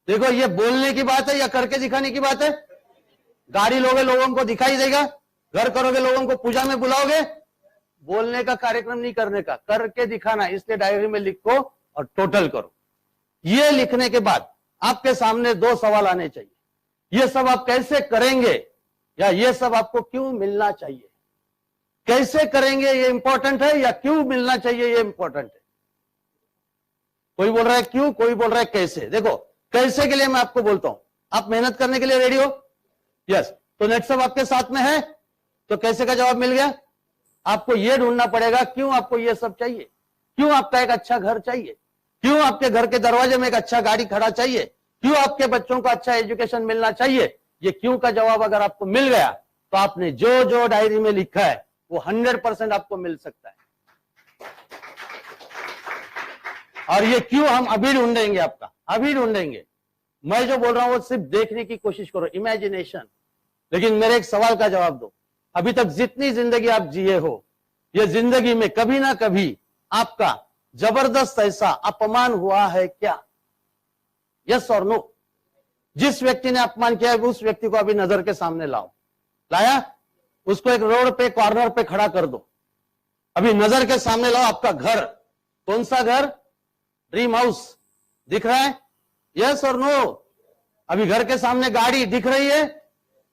देखो ये बोलने की बात है या करके दिखाने की बात है। गाड़ी लोगे लोगों को दिखाई देगा, घर करोगे लोगों को पूजा में बुलाओगे, बोलने का कार्यक्रम नहीं करने का, करके दिखाना। इसलिए डायरी में लिखो और टोटल करो। ये लिखने के बाद आपके सामने 2 सवाल आने चाहिए, ये सब आप कैसे करेंगे या ये सब आपको क्यों मिलना चाहिए। कैसे करेंगे ये इंपॉर्टेंट है या क्यों मिलना चाहिए ये इंपॉर्टेंट है। कोई बोल रहा है क्यों, कोई बोल रहा है कैसे। देखो कैसे के लिए मैं आपको बोलता हूं, आप मेहनत करने के लिए रेडी हो, यस, तो नेट सब आपके साथ में है, तो कैसे का जवाब मिल गया। आपको यह ढूंढना पड़ेगा क्यों आपको यह सब चाहिए, क्यों आपका एक अच्छा घर चाहिए, क्यों आपके घर के दरवाजे में एक अच्छा गाड़ी खड़ा चाहिए, क्यों आपके बच्चों को अच्छा एजुकेशन मिलना चाहिए। ये क्यों का जवाब अगर आपको मिल गया तो आपने जो जो डायरी में लिखा है वो 100% आपको मिल सकता है। और ये क्यों हम अभी ढूंढेंगे, आपका अभी ढूंढेंगे। मैं जो बोल रहा हूं वो सिर्फ देखने की कोशिश करो, इमेजिनेशन। लेकिन मेरे एक सवाल का जवाब दो, अभी तक जितनी जिंदगी आप जिए हो, ये जिंदगी में कभी ना कभी आपका जबरदस्त ऐसा अपमान हुआ है क्या, यस और नो। जिस व्यक्ति ने अपमान किया है उस व्यक्ति को अभी नजर के सामने लाओ, लाया, उसको एक रोड पे कॉर्नर पे खड़ा कर दो, अभी नजर के सामने लाओ आपका घर, कौन सा घर, ड्रीम हाउस दिख रहा है, यस और नो। अभी घर के सामने गाड़ी दिख रही है,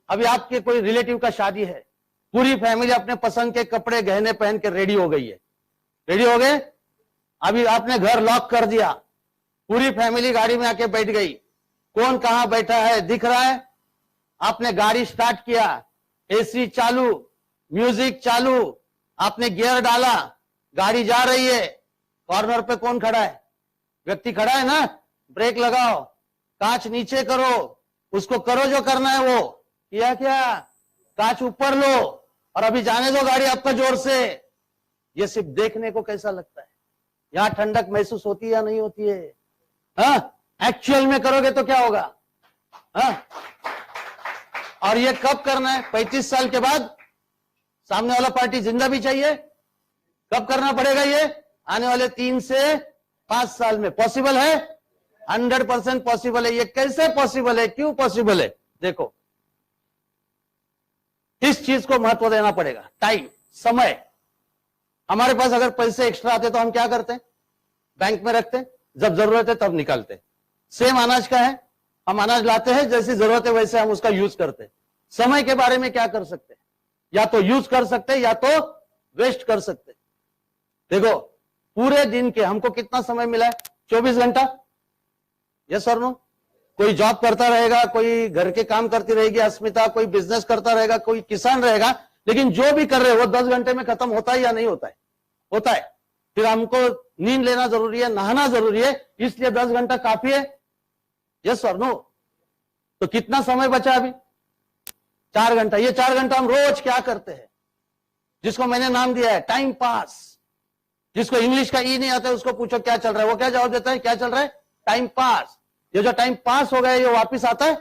अभी आपके कोई रिलेटिव का शादी है, पूरी फैमिली अपने पसंद के कपड़े गहने पहन के रेडी हो गई है, रेडी हो गए, अभी आपने घर लॉक कर दिया, पूरी फैमिली गाड़ी में आके बैठ गई, कौन कहां बैठा है दिख रहा है, आपने गाड़ी स्टार्ट किया, एसी चालू, म्यूजिक चालू, आपने गियर डाला, गाड़ी जा रही है, कॉर्नर पे कौन खड़ा है, व्यक्ति खड़ा है ना, ब्रेक लगाओ, कांच नीचे करो, उसको करो जो करना है वो किया, क्या कांच ऊपर लो और अभी जाने दो गाड़ी आपका जोर से। ये सिर्फ देखने को कैसा लगता है, यहां ठंडक महसूस होती है या नहीं होती है, हाँ एक्चुअल में करोगे तो क्या होगा, हाँ। और ये कब करना है, 35 साल के बाद, सामने वाला पार्टी जिंदा भी चाहिए, कब करना पड़ेगा ये, आने वाले 3 से 5 साल में। पॉसिबल है, 100% पॉसिबल है। ये कैसे पॉसिबल है, क्यों पॉसिबल है, देखो इस चीज को महत्व देना पड़ेगा, टाइम, समय। हमारे पास अगर पैसे एक्स्ट्रा आते तो हम क्या करते, बैंक में रखते, जब जरूरत है तब निकालते। सेम अनाज का है, हम अनाज लाते हैं, जैसी जरूरत है वैसे हम उसका यूज करते। समय के बारे में क्या कर सकते, या तो यूज कर सकते या तो वेस्ट कर सकते। देखो पूरे दिन के हमको कितना समय मिला है, 24 घंटा, यस और नो। कोई जॉब करता रहेगा, कोई घर के काम करती रहेगी अस्मिता, कोई बिजनेस करता रहेगा, कोई किसान रहेगा, लेकिन जो भी कर रहे वो 10 घंटे में खत्म होता है या नहीं होता है, होता है। फिर हमको नींद लेना जरूरी है, नहाना जरूरी है, इसलिए 10 घंटा काफी है, यस और नो। तो कितना समय बचा अभी, 4 घंटा। ये 4 घंटा हम रोज क्या करते हैं, जिसको मैंने नाम दिया है टाइम पास। जिसको इंग्लिश का ई नहीं आता है उसको पूछो क्या चल रहा है, वो क्या जवाब देता है, क्या चल रहा है, टाइम पास। ये जो टाइम पास हो गया ये वापिस आता है।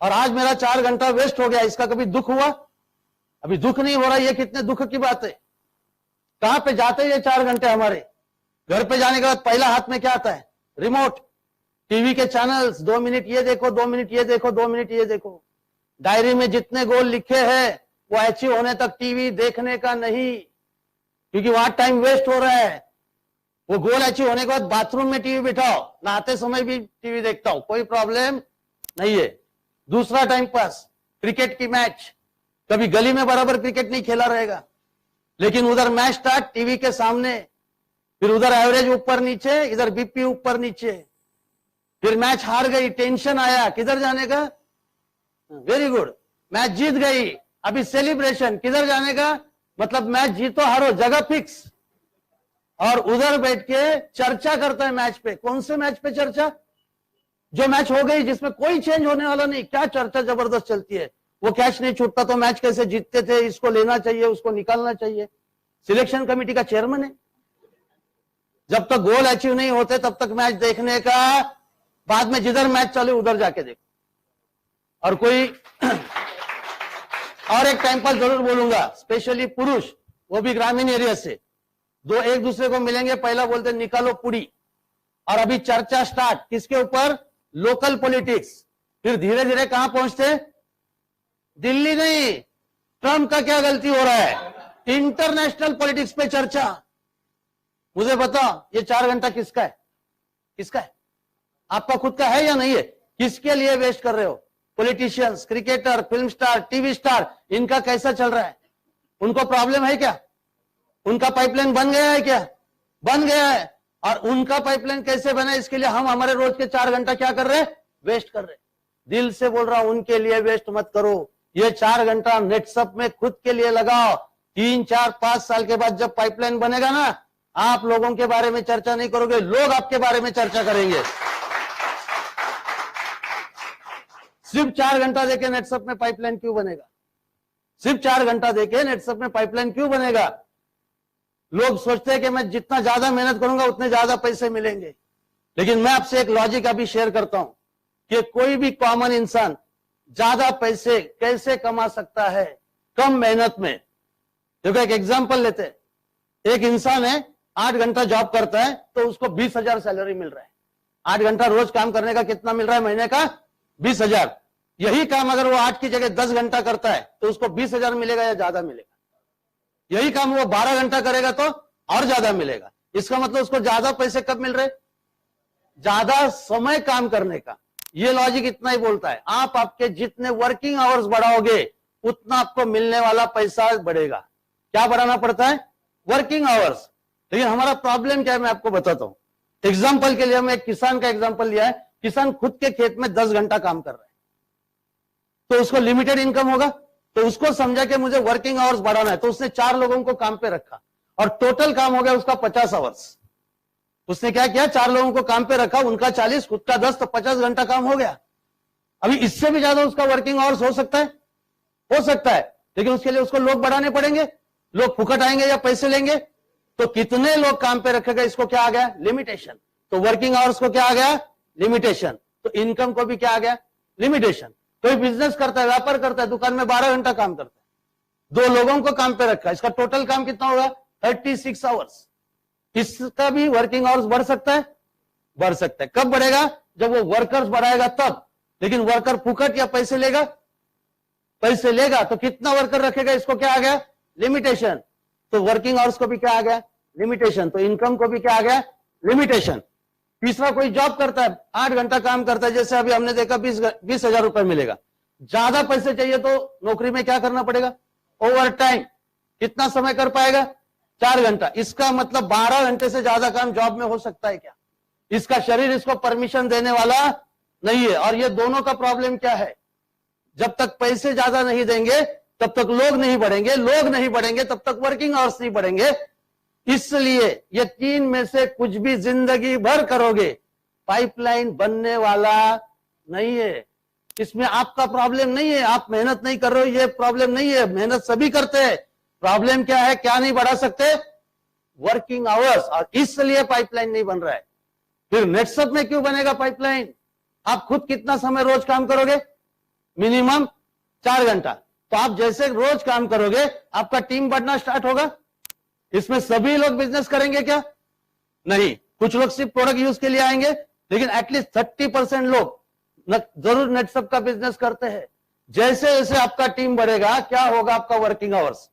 और आज मेरा 4 घंटा वेस्ट हो गया, इसका कभी दुख हुआ? अभी दुख नहीं हो रहा। ये कितने दुख की बात है। कहां पे जाते हैं ये 4 घंटे हमारे? घर पे जाने के बाद पहला हाथ में क्या आता है, रिमोट, टीवी के चैनल्स, 2 मिनट ये देखो, 2 मिनट ये देखो, 2 मिनट ये देखो। डायरी में जितने गोल लिखे हैं वो अचीव होने तक टीवी देखने का नहीं, क्योंकि वहां टाइम वेस्ट हो रहा है। वो गोल अचीव होने के बाद बाथरूम में टीवी बिठाओ, नहाते समय भी टीवी देखता हूं, कोई प्रॉब्लम नहीं है। दूसरा टाइम पास, क्रिकेट की मैच। कभी गली में बराबर क्रिकेट नहीं खेला रहेगा, लेकिन उधर मैच स्टार्ट टीवी के सामने, फिर उधर एवरेज ऊपर नीचे, इधर बीपी ऊपर नीचे, फिर मैच हार गई, टेंशन आया, किधर जाने का, वेरी गुड, मैच जीत गई, अभी सेलिब्रेशन, किधर जाने का, मतलब मैच जीतो हारो जगह फिक्स। और उधर बैठ के चर्चा करता है मैच पे। कौन से मैच पे चर्चा? जो मैच हो गई, जिसमें कोई चेंज होने वाला नहीं, क्या चर्चा जबरदस्त चलती है। वो कैच नहीं छूटता तो मैच कैसे जीतते थे, इसको लेना चाहिए, उसको निकालना चाहिए। सिलेक्शन कमेटी का चेयरमैन है। जब तक गोल अचीव नहीं होते तब तक मैच देखने का, बाद में जिधर मैच चले उधर जाके देखो। और कोई और एक टाइम पास जरूर बोलूंगा, स्पेशली पुरुष, वो भी ग्रामीण एरिया से, दो एक दूसरे को मिलेंगे, पहला बोलते निकालो पुड़ी, और अभी चर्चा स्टार्ट किसके ऊपर, लोकल पॉलिटिक्स। फिर धीरे धीरे कहां पहुंचते, दिल्ली नहीं, ट्रंप का क्या गलती हो रहा है, इंटरनेशनल पॉलिटिक्स पे चर्चा। मुझे बताओ ये 4 घंटा किसका है, किसका है? आपका खुद का है या नहीं है? किसके लिए वेस्ट कर रहे हो? Politicians, cricketer, film star, TV star, इनका कैसा चल रहा है? उनको प्रॉब्लम है क्या? उनका पाइपलाइन बन गया है क्या? बन गया है। और उनका पाइपलाइन कैसे बना, इसके लिए हम हमारे रोज के 4 घंटा क्या कर रहे हैं, वेस्ट कर रहे हैं। दिल से बोल रहा हूं, उनके लिए वेस्ट मत करो। ये 4 घंटा नेटसप में खुद के लिए लगाओ। 3, 4, 5 साल के बाद जब पाइपलाइन बनेगा ना, आप लोगों के बारे में चर्चा नहीं करोगे, लोग आपके बारे में चर्चा करेंगे। सिर्फ 4 घंटा देके नेटसप में पाइपलाइन क्यों बनेगा? सिर्फ 4 घंटा देके नेटसप में पाइपलाइन क्यों बनेगा? लोग सोचते हैं कि मैं जितना ज्यादा मेहनत करूंगा उतने ज्यादा पैसे मिलेंगे, लेकिन मैं आपसे एक लॉजिक अभी शेयर करता हूं कि कोई भी कॉमन इंसान ज्यादा पैसे कैसे कमा सकता है कम मेहनत में। देखो एक एग्जांपल लेते हैं, एक इंसान है 8 घंटा जॉब करता है तो उसको 20,000 सैलरी मिल रहा है। 8 घंटा रोज काम करने का कितना मिल रहा है महीने का? 20,000। यही काम अगर वो 8 की जगह 10 घंटा करता है तो उसको 20,000 मिलेगा या ज्यादा मिलेगा? यही काम वो 12 घंटा करेगा तो और ज्यादा मिलेगा। इसका मतलब उसको ज्यादा पैसे कब मिल रहे? ज्यादा समय काम करने का। ये लॉजिक इतना ही बोलता है, आप आपके जितने वर्किंग आवर्स बढ़ाओगे उतना आपको मिलने वाला पैसा बढ़ेगा। क्या बढ़ाना पड़ता है? Working hours. लेकिन हमारा प्रॉब्लम क्या है मैं आपको बताता हूं। एग्जाम्पल के लिए हम एक किसान का एग्जाम्पल लिया है। किसान खुद के खेत में 10 घंटा काम कर रहा है तो उसको लिमिटेड इनकम होगा, तो उसको समझा कि मुझे वर्किंग आवर्स बढ़ाना है, तो उसने 4 लोगों को काम पे रखा और टोटल काम हो गया उसका 50 आवर्स। उसने क्या किया, 4 लोगों को काम पे रखा, उनका 40, खुद का 10, तो 50 घंटा काम हो गया। अभी इससे भी ज्यादा उसका वर्किंग आवर्स हो सकता है, हो सकता है, लेकिन उसके लिए उसको लोग बढ़ाने पड़ेंगे। लोग फुकट आएंगे या पैसे लेंगे? तो कितने लोग काम पे रखेगा, इसको क्या आ गया? लिमिटेशन। तो वर्किंग आवर्स को क्या आ गया? लिमिटेशन। तो इनकम को भी क्या आ गया? लिमिटेशन। कोई बिजनेस करता है, व्यापार करता है, दुकान में 12 घंटा काम करता है, 2 लोगों को काम पे रखा, इसका टोटल काम कितना होगा? 36 आवर्स। इसका भी वर्किंग आवर्स बढ़ सकता है, बढ़ सकता है। कब बढ़ेगा? जब वो वर्कर्स बढ़ाएगा तब। लेकिन वर्कर फुकट या पैसे लेगा? पैसे लेगा। तो कितना वर्कर रखेगा, इसको क्या आ गया? लिमिटेशन। तो वर्किंग आवर्स को भी क्या आ गया? लिमिटेशन। तो इनकम को भी क्या आ गया? लिमिटेशन। तीसरा, कोई जॉब करता है, 8 घंटा काम करता है, जैसे अभी हमने देखा 20,000 रुपए मिलेगा। ज्यादा पैसे चाहिए तो नौकरी में क्या करना पड़ेगा? Over time. कितना समय कर पाएगा? 4 घंटा। इसका मतलब 12 घंटे से ज्यादा काम जॉब में हो सकता है क्या? इसका शरीर इसको परमिशन देने वाला नहीं है। और ये दोनों का प्रॉब्लम क्या है? जब तक पैसे ज्यादा नहीं देंगे तब तक लोग नहीं बढ़ेंगे, लोग नहीं बढ़ेंगे तब तक वर्किंग आवर्स नहीं बढ़ेंगे। इसलिए ये 3 में से कुछ भी जिंदगी भर करोगे, पाइपलाइन बनने वाला नहीं है। इसमें आपका प्रॉब्लम नहीं है, आप मेहनत नहीं कर रहे हो, ये प्रॉब्लम नहीं है, मेहनत सभी करते हैं। प्रॉब्लम क्या है? क्या नहीं बढ़ा सकते? वर्किंग आवर्स, और इसलिए पाइपलाइन नहीं बन रहा है। फिर नेटसप में क्यों बनेगा पाइपलाइन? आप खुद कितना समय रोज काम करोगे? मिनिमम 4 घंटा। तो आप जैसे रोज काम करोगे आपका टीम बढ़ना स्टार्ट होगा। इसमें सभी लोग बिजनेस करेंगे क्या? नहीं, कुछ लोग सिर्फ प्रोडक्ट यूज के लिए आएंगे, लेकिन एटलीस्ट 30% लोग जरूर नेटसप का बिजनेस करते हैं। जैसे जैसे आपका टीम बढ़ेगा, क्या होगा आपका वर्किंग आवर्स?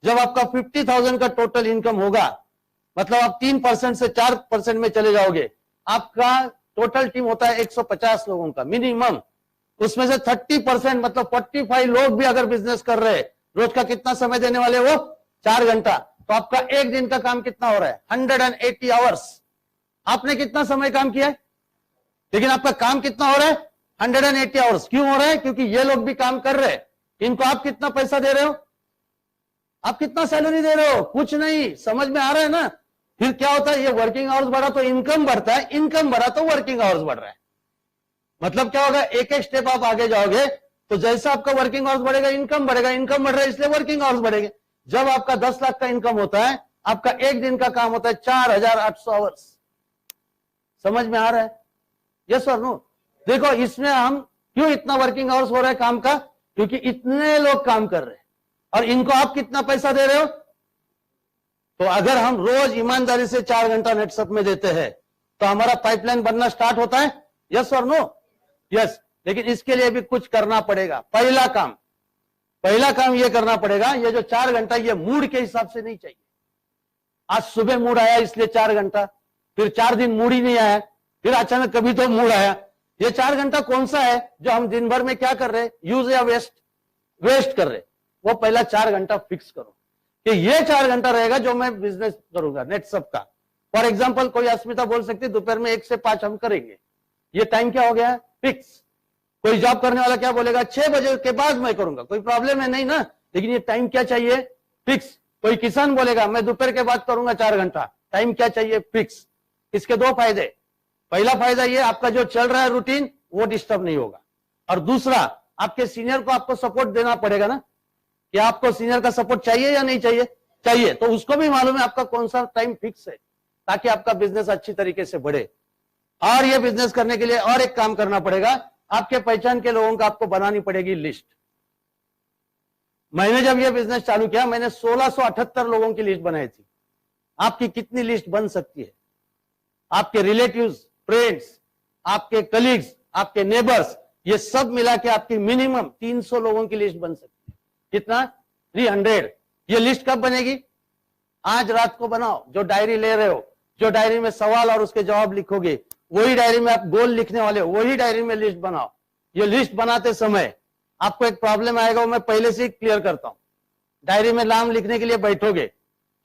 जब आपका 50,000 का टोटल इनकम होगा, मतलब आप 3% से 4% में चले जाओगे, आपका टोटल टीम होता है 150 लोगों का मिनिमम। उसमें से 30% मतलब 45 लोग भी अगर बिजनेस कर रहे हैं, रोज का कितना समय देने वाले? वो 4 घंटा। तो आपका एक दिन का काम कितना हो रहा है? 180 आवर्स। आपने कितना समय काम किया है, लेकिन आपका काम कितना हो रहा है? 180 आवर्स। क्यों हो रहा है? क्योंकि ये लोग भी काम कर रहे हैं। इनको आप कितना पैसा दे रहे हो? आप कितना सैलरी दे रहे हो? कुछ नहीं। समझ में आ रहा है ना? फिर क्या होता है? ये वर्किंग आवर्स बढ़ा तो इनकम बढ़ता है, इनकम बढ़ा तो वर्किंग आवर्स बढ़ रहा है। मतलब क्या होगा? एक एक स्टेप आप आगे जाओगे तो जैसा आपका वर्किंग आवर्स बढ़ेगा, इनकम बढ़ेगा। इनकम बढ़ रहा है इसलिए वर्किंग आवर्स बढ़ेंगे। जब आपका 10 लाख का इनकम होता है, आपका एक दिन का काम होता है 4,800 आवर्स। समझ में आ रहा है? यस और नो? देखो, इसमें हम क्यों इतना वर्किंग आवर्स हो रहा है काम का? क्योंकि इतने लोग काम कर रहे हैं और इनको आप कितना पैसा दे रहे हो? तो अगर हम रोज ईमानदारी से 4 घंटा नेटसप में देते हैं तो हमारा पाइपलाइन बनना स्टार्ट होता है। यस और नो? यस। लेकिन इसके लिए भी कुछ करना पड़ेगा। पहला काम यह करना पड़ेगा, ये जो 4 घंटा ये मूड के हिसाब से नहीं चाहिए। आज सुबह मूड आया इसलिए 4 घंटा, फिर 4 दिन मूड ही नहीं आया, फिर अचानक कभी तो मूड आया। ये 4 घंटा कौन सा है जो हम दिन भर में क्या कर रहे हैं? यूज या वेस्ट कर रहे। वो पहला 4 घंटा फिक्स करो कि ये 4 घंटा रहेगा जो मैं बिजनेस करूंगा नेटसप का। फॉर एग्जाम्पल, कोई अस्मिता बोल सकती है दोपहर में 1 से 5 हम करेंगे। ये टाइम क्या हो गया? फिक्स। कोई जॉब करने वाला क्या बोलेगा? 6 बजे के बाद मैं करूंगा। कोई प्रॉब्लम है नहीं ना? लेकिन ये टाइम क्या चाहिए? फिक्स। कोई किसान बोलेगा मैं दोपहर के बाद करूंगा 4 घंटा। टाइम क्या चाहिए? फिक्स। इसके 2 फायदे। पहला फायदा ये, आपका जो चल रहा है रूटीन वो डिस्टर्ब नहीं होगा। और दूसरा, आपके सीनियर को आपको सपोर्ट देना पड़ेगा ना, कि आपको सीनियर का सपोर्ट चाहिए या नहीं चाहिए? चाहिए। तो उसको भी मालूम है आपका कौन सा टाइम फिक्स है, ताकि आपका बिजनेस अच्छी तरीके से बढ़े। और ये बिजनेस करने के लिए और एक काम करना पड़ेगा, आपके पहचान के लोगों का आपको बनानी पड़ेगी लिस्ट। मैंने जब ये बिजनेस चालू किया, मैंने 1678 लोगों की लिस्ट बनाई थी। आपकी कितनी लिस्ट बन सकती है? आपके रिलेटिव्स, फ्रेंड्स, आपके कलीग्स, आपके नेबर्स, ये सब मिला के आपकी मिनिमम 300 लोगों की लिस्ट बन सकती है। कितना? 300। ये लिस्ट कब बनेगी? आज रात को बनाओ। जो डायरी ले रहे हो, जो डायरी में सवाल और उसके जवाब लिखोगे, वही डायरी में आप गोल लिखने वाले हो, वही डायरी में लिस्ट बनाओ। ये लिस्ट बनाते समय आपको एक प्रॉब्लम आएगा, वो मैं पहले से ही क्लियर करता हूं। डायरी में नाम लिखने के लिए बैठोगे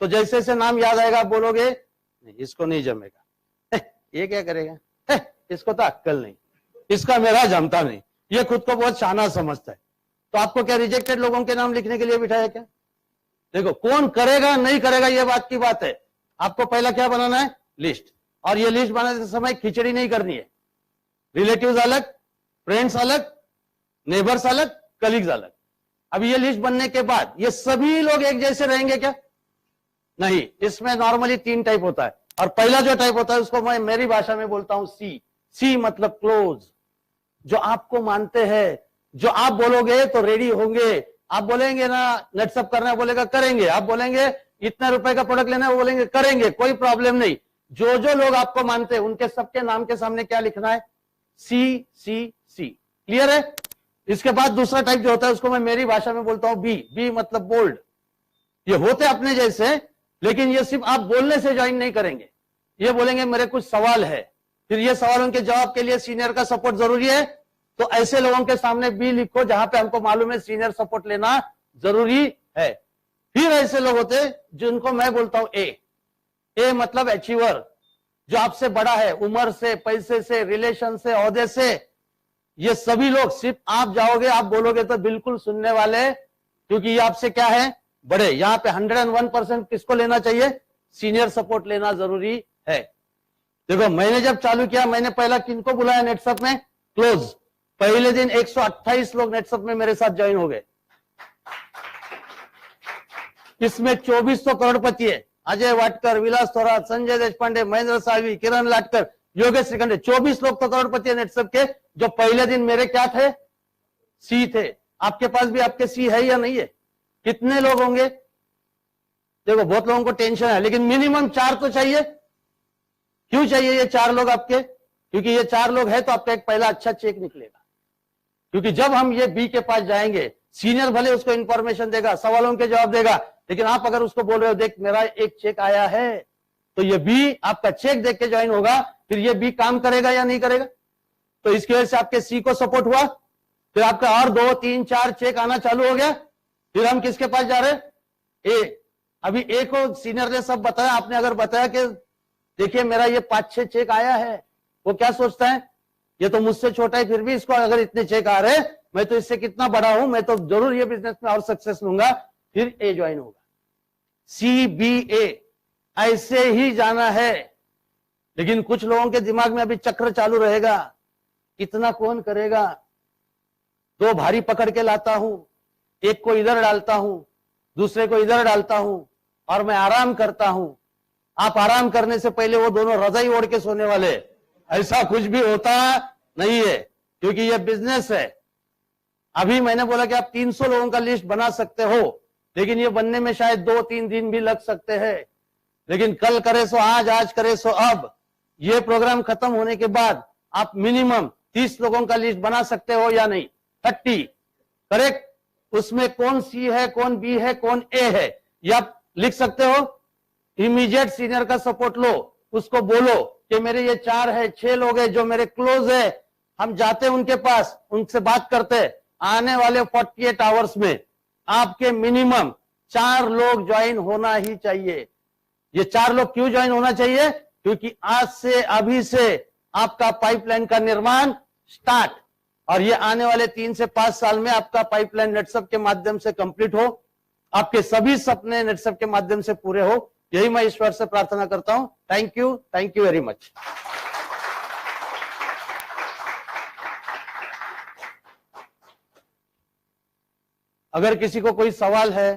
तो जैसे जैसे नाम याद आएगा आप बोलोगे नहीं, इसको नहीं जमेगा, ये क्या करेगा, इसको तो अक्कल नहीं, इसका मेरा जमता नहीं, ये खुद को बहुत शाना समझता है। तो आपको क्या रिजेक्टेड लोगों के नाम लिखने के लिए बिठाया क्या? देखो, कौन करेगा नहीं करेगा ये बात की बात है। आपको पहला क्या बनाना है? लिस्ट। और ये लिस्ट बनाते समय खिचड़ी नहीं करनी है। रिलेटिव्स अलग, फ्रेंड्स अलग, नेबर्स अलग, कलीग्स अलग। अब ये लिस्ट बनने के बाद ये सभी लोग एक जैसे रहेंगे क्या? नहीं। इसमें नॉर्मली 3 टाइप होता है, और पहला जो टाइप होता है उसको मैं मेरी भाषा में बोलता हूं सी मतलब क्लोज। जो आपको मानते हैं, जो आप बोलोगे तो रेडी होंगे। आप बोलेंगे ना नेटसप करना है, बोलेगा करेंगे। आप बोलेंगे इतने रुपए का प्रोडक्ट लेना है, वो बोलेंगे करेंगे, कोई प्रॉब्लम नहीं। जो जो लोग आपको मानते हैं उनके सबके नाम के सामने क्या लिखना है? सी। क्लियर है? इसके बाद दूसरा टाइप जो होता है उसको मैं मेरी भाषा में बोलता हूं बी मतलब बोल्ड। ये होते अपने जैसे, लेकिन ये सिर्फ आप बोलने से ज्वाइन नहीं करेंगे। ये बोलेंगे मेरे कुछ सवाल है, फिर ये सवालों के जवाब के लिए सीनियर का सपोर्ट जरूरी है, तो ऐसे लोगों के सामने बी लिखो जहां पे हमको मालूम है सीनियर सपोर्ट लेना जरूरी है। फिर ऐसे लोग होते हैं जिनको मैं बोलता हूं ए मतलब अचीवर, जो आपसे बड़ा है उम्र से, पैसे से, रिलेशन से, ओहदे से। ये सभी लोग सिर्फ आप जाओगे, आप बोलोगे तो बिल्कुल सुनने वाले, क्योंकि ये आपसे क्या है? बड़े। यहां पे 101% किसको लेना चाहिए? सीनियर सपोर्ट लेना जरूरी है। देखो, मैंने जब चालू किया, मैंने पहला किनको बुलाया नेटसप में? क्लोज। पहले दिन 128 लोग नेटसप में मेरे साथ ज्वाइन हो गए। इसमें 2400 करोड़पति है। अजय वाटकर, विलास थोरात, संजय देशपांडे, महेंद्र साहवी, किरण लाटकर, योगेश श्रीखंडे, 24 लोग तो करोड़पति है नेटसप के, जो पहले दिन मेरे क्या थे, सी थे। आपके पास भी आपके सी है या नहीं है? कितने लोग होंगे? देखो बहुत लोगों को टेंशन है, लेकिन मिनिमम 4 तो चाहिए। क्यों चाहिए ये 4 लोग आपके? क्योंकि ये 4 लोग है तो आपका एक पहला अच्छा चेक निकलेगा। क्योंकि जब हम ये बी के पास जाएंगे, सीनियर भले उसको इंफॉर्मेशन देगा, सवालों के जवाब देगा, लेकिन आप अगर उसको बोल रहे हो देख मेरा एक चेक आया है, तो ये बी आपका चेक देख के ज्वाइन होगा, फिर ये बी काम करेगा या नहीं करेगा? तो इसकी वजह से आपके सी को सपोर्ट हुआ, फिर आपका और 2, 3, 4 चेक आना चालू हो गया। फिर हम किसके पास जा रहे हैं? ए। अभी ए को सीनियर ने सब बताया, आपने अगर बताया कि देखिए मेरा ये 5-6 चेक आया है, वो क्या सोचता है, ये तो मुझसे छोटा है, फिर भी इसको अगर इतने चेक आ रहे, मैं तो इससे कितना बड़ा हूं, मैं तो जरूर ये बिजनेस में और सक्सेस लूंगा, फिर ए ज्वाइन होगा। सी बी ए ऐसे ही जाना है। लेकिन कुछ लोगों के दिमाग में अभी चक्र चालू रहेगा, इतना कौन करेगा, 2 भारी पकड़ के लाता हूं, एक को इधर डालता हूं, दूसरे को इधर डालता हूं, और मैं आराम करता हूं। आप आराम करने से पहले वो दोनों रजाई ओढ़ के सोने वाले, ऐसा कुछ भी होता नहीं है, क्योंकि ये बिजनेस है। अभी मैंने बोला कि आप 300 लोगों का लिस्ट बना सकते हो, लेकिन ये बनने में शायद 2-3 दिन भी लग सकते हैं। लेकिन कल करे सो आज, आज करे सो अब। ये प्रोग्राम खत्म होने के बाद आप मिनिमम 30 लोगों का लिस्ट बना सकते हो या नहीं? 30, करेक्ट। उसमें कौन सी है, कौन बी है, कौन ए है, ये आप लिख सकते हो। इमीडिएट सीनियर का सपोर्ट लो, उसको बोलो कि मेरे ये 4 है, 6 लोग हैं जो मेरे क्लोज है, हम जाते उनके पास, उनसे बात करते। आने वाले 48 आवर्स में आपके मिनिमम 4 लोग ज्वाइन होना ही चाहिए। ये 4 लोग क्यों ज्वाइन होना चाहिए? क्योंकि आज से, अभी से आपका पाइपलाइन का निर्माण स्टार्ट, और ये आने वाले 3 से 5 साल में आपका पाइपलाइन नेटसप के माध्यम से कंप्लीट हो, आपके सभी सपने नेटसप के माध्यम से पूरे हो। यही मैं ईश्वर से प्रार्थना करता हूं। Thank you very much. अगर किसी को कोई सवाल है,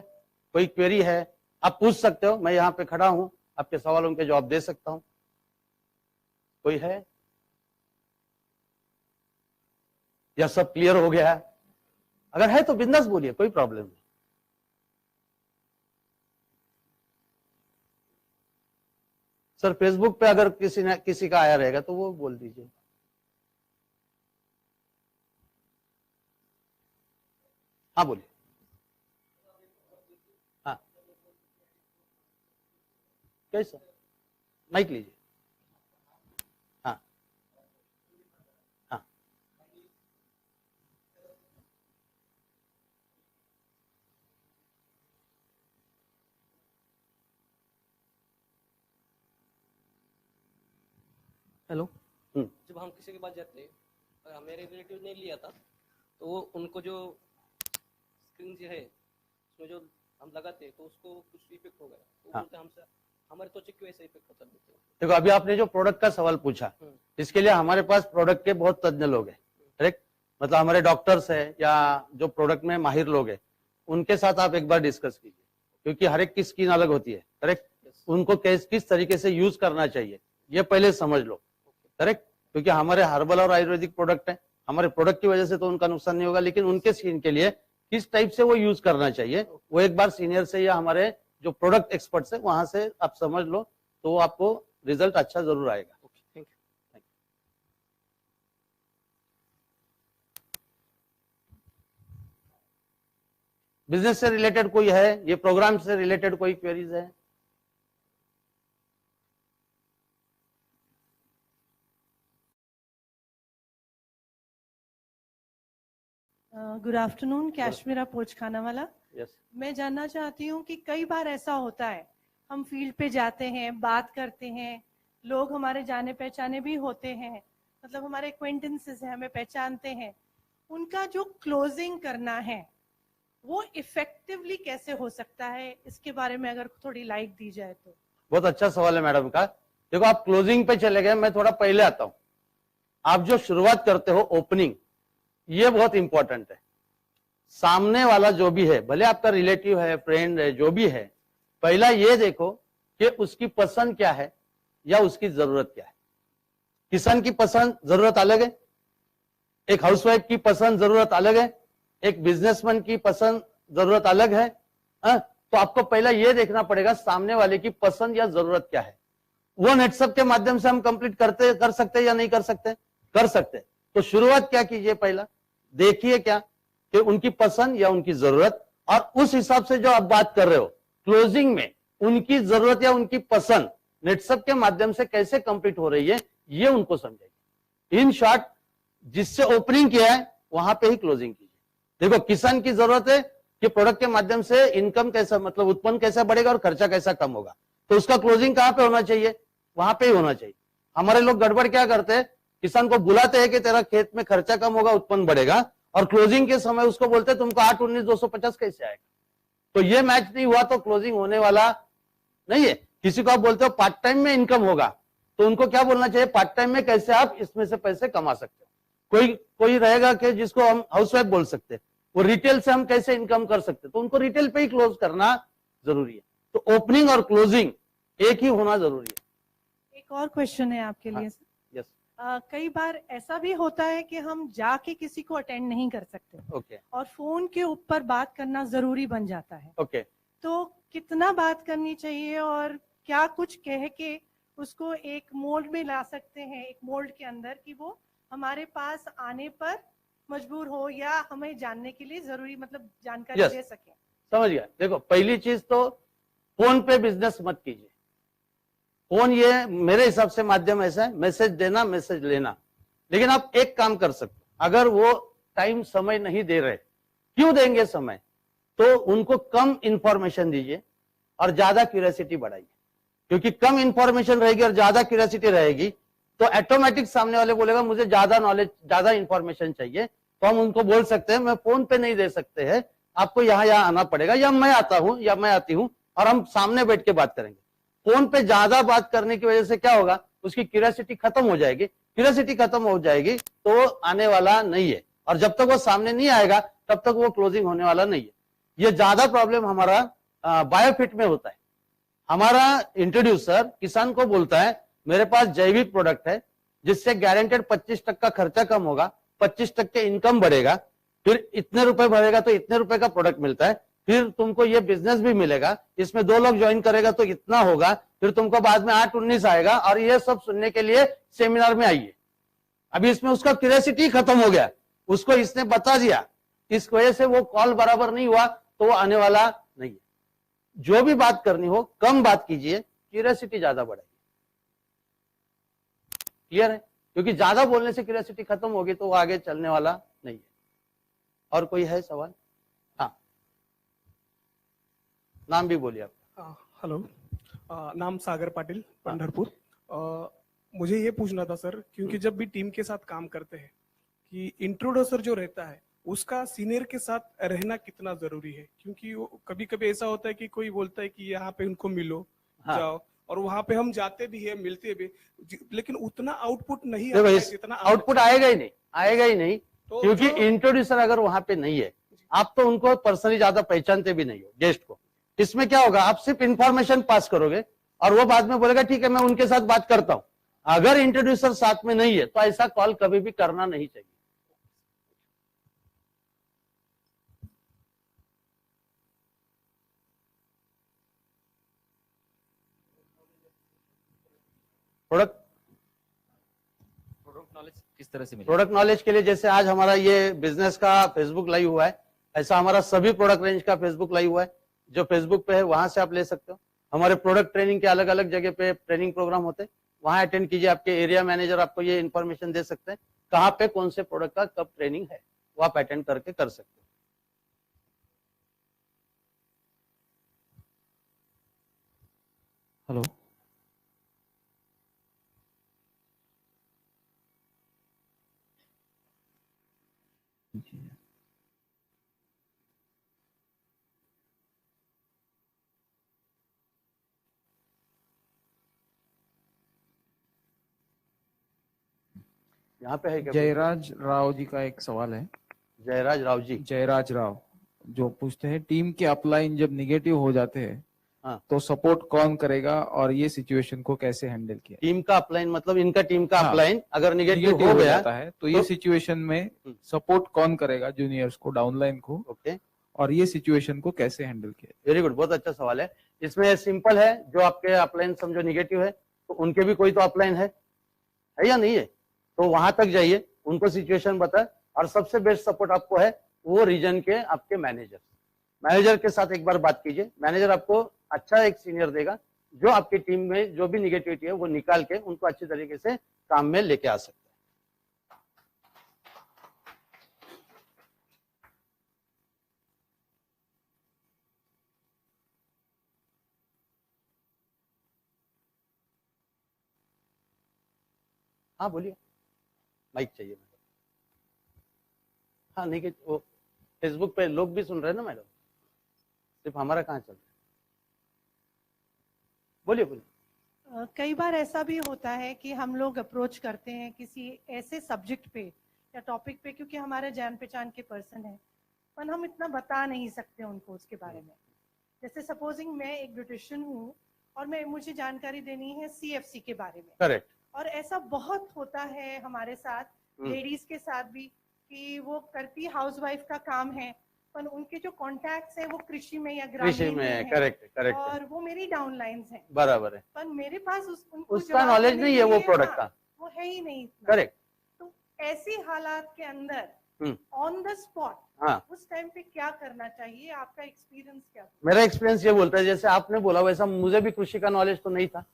कोई क्वेरी है, आप पूछ सकते हो। मैं यहां पे खड़ा हूं, आपके सवालों के जवाब दे सकता हूं। कोई है या सब क्लियर हो गया है? अगर है तो बिंदास बोलिए, कोई प्रॉब्लम नहीं। सर फेसबुक पे अगर किसी का आया रहेगा तो वो बोल दीजिए। हाँ बोलिए। हाँ कैसा, माइक लीजिए। हाँ हाँ हेलो। जब हम किसी के पास जाते और मेरे रिलेटिव ने लिया था, तो वो उनको जो स्क्रीन से है उसमें जो हम लगाते तो उसको कुछ इफेक्ट हो गया, तो बोलते हमसे हमारे त्वचा क्यों ऐसा इफेक्ट होता है? देखो अभी आपने जो प्रोडक्ट का सवाल पूछा, इसके लिए हमारे पास प्रोडक्ट के बहुत तज्ञ लोग हैं, करेक्ट। मतलब हमारे डॉक्टर्स हैं या जो प्रोडक्ट में माहिर लोग हैं, उनके साथ आप एक बार डिस्कस कीजिए, क्योंकि हर एक की स्किन अलग होती है, करेक्ट। उनको किस तरीके से यूज करना चाहिए ये पहले समझ लो, करेक्ट। क्योंकि हमारे हर्बल और आयुर्वेदिक प्रोडक्ट है, हमारे प्रोडक्ट की वजह से तो उनका नुकसान नहीं होगा, लेकिन उनके स्किन के लिए किस टाइप से वो यूज करना चाहिए वो एक बार सीनियर से या हमारे जो प्रोडक्ट एक्सपर्ट्स है वहां से आप समझ लो, तो आपको रिजल्ट अच्छा जरूर आएगा। Thank you. बिजनेस से रिलेटेड कोई है, ये प्रोग्राम से रिलेटेड कोई क्वेरीज है? गुड आफ्टरनून, काश्मीरा पोचखाना वाला। यस। मैं जानना चाहती हूँ कि कई बार ऐसा होता है, हम फील्ड पे जाते हैं, बात करते हैं, लोग हमारे जाने पहचाने भी होते हैं, मतलब हमारे एक्वेंटेंसेस हैं, हमें पहचानते हैं, उनका जो क्लोजिंग करना है वो इफेक्टिवली कैसे हो सकता है, इसके बारे में अगर थोड़ी लाइट दी जाए तो। बहुत अच्छा सवाल है मैडम का। देखो आप क्लोजिंग पे चले गए, मैं थोड़ा पहले आता हूं। आप जो शुरुआत करते हो ओपनिंग, ये बहुत इंपॉर्टेंट है। सामने वाला जो भी है, भले आपका रिलेटिव है, फ्रेंड है, जो भी है, पहला ये देखो कि उसकी पसंद क्या है या उसकी जरूरत क्या है। किसान की पसंद जरूरत अलग है, एक हाउसवाइफ की पसंद जरूरत अलग है, एक बिजनेसमैन की पसंद जरूरत अलग है। तो आपको पहला यह देखना पड़ेगा सामने वाले की पसंद या जरूरत क्या है। वो नेटसप के माध्यम से हम कंप्लीट कर सकते या नहीं कर सकते? कर सकते। तो शुरुआत क्या कीजिए, पहला देखिए क्या कि उनकी पसंद या उनकी जरूरत, और उस हिसाब से जो आप बात कर रहे हो क्लोजिंग में उनकी जरूरत या उनकी पसंद नेटसप के माध्यम से कैसे कंप्लीट हो रही है ये उनको समझाइए। इन शॉर्ट, जिससे ओपनिंग किया है वहां पे ही क्लोजिंग कीजिए। देखो, किसान की जरूरत है कि प्रोडक्ट के माध्यम से इनकम कैसा, मतलब उत्पन्न कैसा बढ़ेगा और खर्चा कैसा कम होगा, तो उसका क्लोजिंग कहां पे होना चाहिए? वहां पे ही होना चाहिए। हमारे लोग गड़बड़ क्या करते हैं, किसान को बुलाते हैं कि तेरा खेत में खर्चा कम होगा, उत्पन्न बढ़ेगा, और क्लोजिंग के समय उसको बोलते हैं तुमको 8-19-250 कैसे आएगा। तो ये मैच नहीं हुआ तो क्लोजिंग होने वाला नहीं है। किसी को आप बोलते हो पार्ट टाइम में इनकम होगा, तो उनको क्या बोलना चाहिए, पार्ट टाइम में कैसे आप इसमें से पैसे कमा सकते हो। कोई रहेगा कि जिसको हम हाउसवाइफ बोल सकते हैं, वो रिटेल से हम कैसे इनकम कर सकते हैं, तो उनको रिटेल पे ही क्लोज करना जरूरी है। तो ओपनिंग और क्लोजिंग एक ही होना जरूरी है। एक और क्वेश्चन है आपके लिए सर। यस। कई बार ऐसा भी होता है कि हम जाके किसी को अटेंड नहीं कर सकते, ओके और फोन के ऊपर बात करना जरूरी बन जाता है। ओके। तो कितना बात करनी चाहिए, और क्या कुछ कह के उसको एक मोल्ड में ला सकते हैं, एक मोल्ड के अंदर, कि वो हमारे पास आने पर मजबूर हो या हमें जानने के लिए जरूरी, मतलब जानकारी Yes. दे सके। समझ गया। देखो, पहली चीज तो फोन पे बिजनेस मत कीजिए। फोन ये मेरे हिसाब से माध्यम ऐसा है, मैसेज देना, मैसेज लेना। लेकिन आप एक काम कर सकते हो, अगर वो टाइम समय नहीं दे रहे, क्यों देंगे समय, तो उनको कम इंफॉर्मेशन दीजिए और ज्यादा क्यूरियोसिटी बढ़ाइए। क्योंकि कम इंफॉर्मेशन रहेगी और ज्यादा क्यूरियोसिटी रहेगी तो ऑटोमेटिक सामने वाले बोलेगा मुझे ज्यादा नॉलेज, ज्यादा इंफॉर्मेशन चाहिए। तो हम उनको बोल सकते हैं मैं फोन पे नहीं दे सकते हैं, आपको यहाँ आना पड़ेगा, या मैं आता हूं या मैं आती हूं और हम सामने बैठ के बात करेंगे। फोन पे ज्यादा बात करने की वजह से क्या होगा, उसकी क्यूरियोसिटी खत्म हो जाएगी। क्यूरियोसिटी खत्म हो जाएगी तो वो आने वाला नहीं है, और जब तक वो सामने नहीं आएगा तब तक वो क्लोजिंग होने वाला नहीं है। ये ज्यादा प्रॉब्लम हमारा बायोफिट में होता है। हमारा इंट्रोड्यूसर किसान को बोलता है मेरे पास जैविक प्रोडक्ट है जिससे गारंटेड 25% खर्चा कम होगा, 25% इनकम बढ़ेगा, फिर इतने रुपए भरेगा तो इतने रुपए का प्रोडक्ट मिलता है, फिर तुमको ये बिजनेस भी मिलेगा, इसमें 2 लोग ज्वाइन करेगा तो इतना होगा, फिर तुमको बाद में 8-19 आएगा, और ये सब सुनने के लिए सेमिनार में आइए। अभी इसमें उसका क्यूरियोसिटी खत्म हो गया, उसको इसने बता दिया, इस वजह से वो कॉल बराबर नहीं हुआ तो वो आने वाला नहीं है। जो भी बात करनी हो कम बात कीजिए, क्यूरियोसिटी ज्यादा बढ़ाइए। क्लियर है? क्योंकि ज्यादा बोलने से क्यूरियोसिटी खत्म होगी तो वो आगे चलने वाला नहीं है। और कोई है सवाल? हाँ, नाम भी बोलिए आप। हेलो, नाम सागर पाटिल, पंढरपुर। मुझे ये पूछना था सर, क्योंकि जब भी टीम के साथ काम करते हैं कि इंट्रोड्यूसर जो रहता है उसका सीनियर के साथ रहना कितना जरूरी है, क्योंकि कभी कभी ऐसा होता है कि कोई बोलता है कि यहाँ पे उनको मिलो, हाँ। जाओ, और वहां पे हम जाते भी है, मिलते भी, लेकिन उतना आउटपुट नहीं देखो, आता है इस जितना आउटपुट आएगा ही नहीं, आएगा ही नहीं, तो क्योंकि जो- इंट्रोड्यूसर अगर वहां पे नहीं है, आप तो उनको पर्सनली ज्यादा पहचानते भी नहीं हो गेस्ट को। इसमें क्या होगा, आप सिर्फ इंफॉर्मेशन पास करोगे और वो बाद में बोलेगा ठीक है मैं उनके साथ बात करता हूं। अगर इंट्रोड्यूसर साथ में नहीं है तो ऐसा कॉल कभी भी करना नहीं चाहिए। प्रोडक्ट नॉलेज किस तरह से मिलेगा? प्रोडक्ट नॉलेज के लिए जैसे आज हमारा ये बिजनेस का फेसबुक लाइव हुआ है, ऐसा हमारा सभी प्रोडक्ट रेंज का फेसबुक लाइव हुआ है, जो फेसबुक पे है वहां से आप ले सकते हो। हमारे प्रोडक्ट ट्रेनिंग के अलग अलग जगह पे ट्रेनिंग प्रोग्राम होते हैं, वहां अटेंड कीजिए। आपके एरिया मैनेजर आपको ये इन्फॉर्मेशन दे सकते हैं कहाँ पे कौन से प्रोडक्ट का कब ट्रेनिंग है, वो आप अटेंड करके कर सकते हो। हेलो, यहाँ पे है क्या? जयराज राव जी का एक सवाल है। जयराज राव जी। जयराज राव जो पूछते हैं टीम के अपलाइन जब निगेटिव हो जाते हैं हाँ। तो सपोर्ट कौन करेगा और ये सिचुएशन को कैसे हैंडल किया? टीम का अपलाइन मतलब इनका टीम का हाँ। अपलाइन अगर निगेटिव नेगेटिव हो हो गया जाता है तो ये सिचुएशन में सपोर्ट कौन करेगा जूनियर्स को, डाउनलाइन को, ओके, और ये सिचुएशन को कैसे हैंडल किया? वेरी गुड, बहुत अच्छा सवाल है। इसमें सिंपल है, जो आपके अपलाइन समझो निगेटिव है तो उनके भी कोई तो अपलाइन है या नहीं है, तो वहां तक जाइए, उनको सिचुएशन बताए, और सबसे बेस्ट सपोर्ट आपको है वो रीजन के आपके मैनेजर के साथ एक बार बात कीजिए। मैनेजर आपको अच्छा एक सीनियर देगा जो आपकी टीम में जो भी निगेटिविटी है वो निकाल के उनको अच्छी तरीके से काम में लेके आ सकता है। हाँ बोलिए, माइक चाहिए मैडम। हाँ नहीं, वो फेसबुक पे लोग भी सुन रहे हैं ना मैडम, सिर्फ हमारा कहाँ चल रहा है। बोलिए बोलिए। कई बार ऐसा भी होता है कि हम लोग अप्रोच करते हैं किसी ऐसे सब्जेक्ट पे या टॉपिक पे, क्योंकि हमारे जान पहचान के पर्सन है, पर हम इतना बता नहीं सकते उनको उसके बारे में। जैसे सपोजिंग मैं एक ब्यूटिशियन हूँ और मुझे जानकारी देनी है CFC के बारे में, करेक्ट, और ऐसा बहुत होता है हमारे साथ, लेडीज के साथ भी, कि वो करती हाउसवाइफ का काम है पर उनके जो कॉन्टैक्ट्स है वो कृषि में या कृषि ग्रामीण में है। हैं, करेक्ट और वो मेरी डाउनलाइंस हैं, बराबर है, पर मेरे पास उनको उसका जवाब नॉलेज देने नहीं के है वो लिए, प्रोडक्ट हाँ, का। वो है ही नहीं इतना। करेक्ट, तो ऐसी हालात के अंदर ऑन द स्पॉट हाँ, उस टाइम पे क्या करना चाहिए? आपका एक्सपीरियंस क्या? मेरा एक्सपीरियंस ये बोलता है, जैसे आपने बोला वैसा मुझे भी कृषि का नॉलेज तो नहीं था।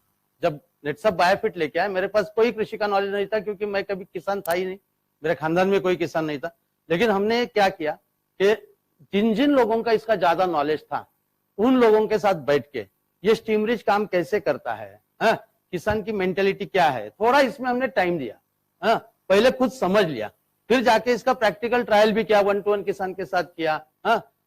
जब नेटसप बायोफिट लेके आया मेरे पास कोई कृषि का नॉलेज नहीं था, क्योंकि मैं कभी किसान था ही नहीं, मेरे खानदान में कोई किसान नहीं था। लेकिन हमने क्या किया कि जिन लोगों का इसका ज्यादा नॉलेज था उन लोगों के साथ बैठ के ये स्टीमरिज काम कैसे करता है, किसान की मेंटेलिटी क्या है, थोड़ा इसमें हमने टाइम दिया, पहले खुद समझ लिया, फिर जाके इसका प्रैक्टिकल ट्रायल भी किया, 1-to-1 किसान के साथ किया।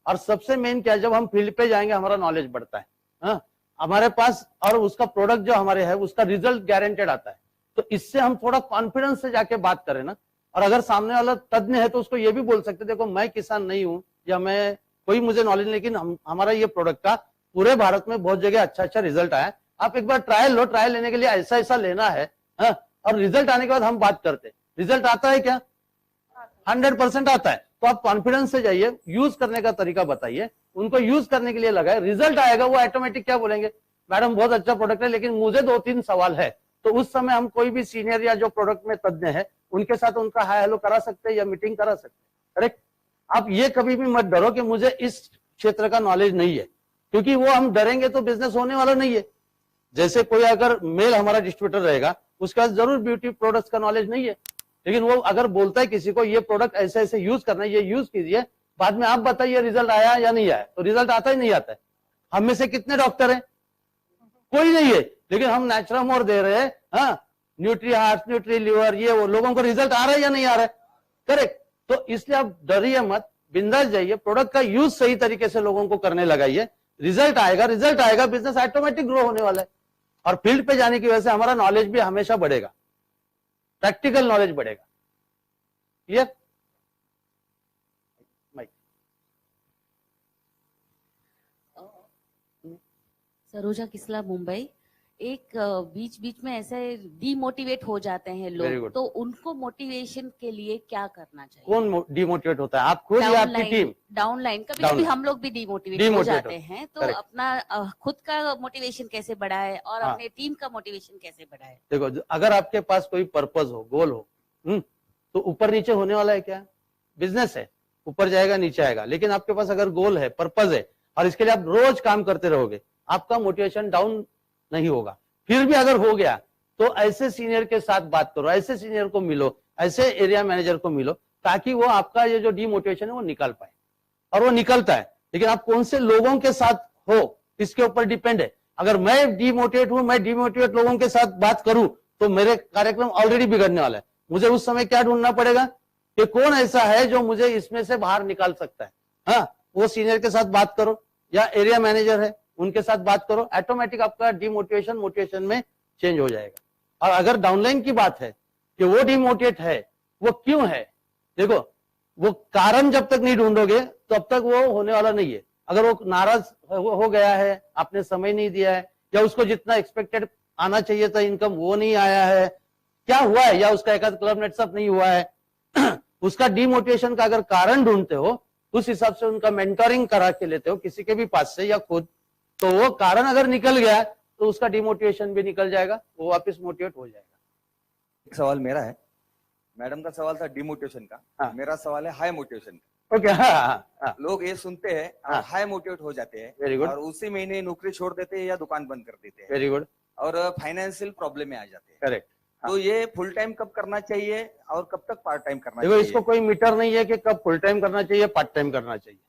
और सबसे मेन क्या, जब हम फील्ड पे जाएंगे हमारा नॉलेज बढ़ता है, हमारे पास, और उसका प्रोडक्ट जो हमारे है उसका रिजल्ट गारंटेड आता है। तो इससे हम थोड़ा कॉन्फिडेंस से जाके बात करें ना, और अगर सामने वाला तज्ञ है तो उसको ये भी बोल सकते, देखो मैं किसान नहीं हूं या मैं कोई मुझे नॉलेज, लेकिन हमारा ये प्रोडक्ट का पूरे भारत में बहुत जगह अच्छा रिजल्ट आया, आप एक बार ट्रायल लो, ट्रायल लेने के लिए ऐसा लेना है, और रिजल्ट आने के बाद हम बात करते। रिजल्ट आता है क्या? 100% आता है। तो आप कॉन्फिडेंस से जाइए, यूज करने का तरीका बताइए, उनको यूज करने के लिए लगाए, रिजल्ट आएगा, वो ऑटोमेटिक क्या बोलेंगे, मैडम बहुत अच्छा प्रोडक्ट है लेकिन मुझे 2-3 सवाल है। तो उस समय हम कोई भी सीनियर या जो प्रोडक्ट में तज्ञ है उनके साथ उनका हाय हेलो करा सकते हैं या मीटिंग करा सकते हैं। करेक्ट। आप ये कभी भी मत डरो कि मुझे इस क्षेत्र का नॉलेज नहीं है, क्योंकि वो हम डरेंगे तो बिजनेस होने वाला नहीं है। जैसे कोई अगर मेल हमारा डिस्ट्रीब्यूटर रहेगा उसके पास जरूर ब्यूटी प्रोडक्ट्स का नॉलेज नहीं है, लेकिन वो अगर बोलता है किसी को ये प्रोडक्ट ऐसे ऐसे यूज करना है, ये यूज कीजिए, बाद में आप बताइए रिजल्ट आया या नहीं आया, तो रिजल्ट आता ही नहीं आता है। हम में से कितने डॉक्टर हैं? कोई नहीं है, लेकिन हम नेचुरामोर दे रहे हैं, न्यूट्री हार्ट, न्यूट्री लिवर, ये वो, लोगों को रिजल्ट आ रहा है या नहीं आ रहा है? करेक्ट। तो इसलिए आप डरिए मत, बिंदास जाइए, प्रोडक्ट का यूज सही तरीके से लोगों को करने लगाइए, रिजल्ट आएगा, बिजनेस ऑटोमेटिक ग्रो होने वाला है। और फील्ड पे जाने की वजह से हमारा नॉलेज भी हमेशा बढ़ेगा, प्रैक्टिकल नॉलेज बढ़ेगा। क्लियर? सरोजा किसला, मुंबई। एक बीच बीच में ऐसे डीमोटिवेट हो जाते हैं Very लोग, good. तो उनको मोटिवेशन के लिए क्या करना चाहिए? कौन डिमोटिवेट होता है, आप खुद या आपकी टीम? डाउनलाइन कभी Downline. कभी हम लोग भी डिमोटिवेट हो Demotivate जाते हो, हैं, तो correct. अपना खुद का मोटिवेशन कैसे बढ़ाए और हाँ. अपने टीम का मोटिवेशन कैसे बढ़ाए? देखो, अगर आपके पास कोई पर्पस हो, गोल हो, तो ऊपर नीचे होने वाला है क्या? बिजनेस है, ऊपर जाएगा नीचे आएगा। लेकिन आपके पास अगर गोल है, पर्पस है, और इसके लिए आप रोज काम करते रहोगे, आपका मोटिवेशन डाउन नहीं होगा। फिर भी अगर हो गया तो ऐसे सीनियर के साथ बात करो, ऐसे सीनियर को मिलो, ऐसे एरिया मैनेजर को मिलो, ताकि वो आपका ये जो डिमोटिवेशन है वो निकाल पाए। और वो निकलता है, लेकिन आप कौन से लोगों के साथ हो इसके ऊपर डिपेंड है। अगर मैं डिमोटिवेट हूं, मैं डिमोटिवेट लोगों के साथ बात करूं, तो मेरे कार्यक्रम ऑलरेडी बिगड़ने वाला है। मुझे उस समय क्या ढूंढना पड़ेगा कि कौन ऐसा है जो मुझे इसमें से बाहर निकाल सकता है। हाँ, वो सीनियर के साथ बात करो या एरिया मैनेजर है उनके साथ बात करो, ऑटोमेटिक आपका डिमोटिवेशन मोटिवेशन में चेंज हो जाएगा। और अगर डाउनलाइन की बात है कि वो डिमोटिवेट है, वो क्यों है, देखो वो कारण जब तक नहीं ढूंढोगे तब तक वो होने वाला नहीं है। अगर वो नाराज हो गया है, आपने समय नहीं दिया है, या उसको जितना एक्सपेक्टेड आना चाहिए था इनकम वो नहीं आया है, क्या हुआ है, या उसका एकाध क्लब नेटसअप नहीं हुआ है उसका डिमोटिवेशन का अगर कारण ढूंढते हो, उस हिसाब से उनका मेंटरिंग करा के लेते हो किसी के भी पास से या खुद, तो वो कारण अगर निकल गया तो उसका डिमोटिवेशन भी निकल जाएगा, वो वापस मोटिवेट हो जाएगा। एक सवाल मेरा है, मैडम का सवाल था डिमोटिवेशन का, हाँ। मेरा सवाल है हाई मोटिवेशन का। ओके, हाँ, लोग ये सुनते हैं हाँ। और हाई मोटिवेट हो जाते हैं वेरी गुड, और उसी महीने नौकरी छोड़ देते हैं या दुकान बंद कर देते हैं वेरी गुड, और फाइनेंशियल प्रॉब्लम में आ जाते हैं। करेक्ट। तो ये फुल टाइम कब करना चाहिए और कब तक पार्ट टाइम करना देखो, चाहिए? इसको कोई मीटर नहीं है कि कब फुल टाइम करना चाहिए, पार्ट टाइम करना चाहिए।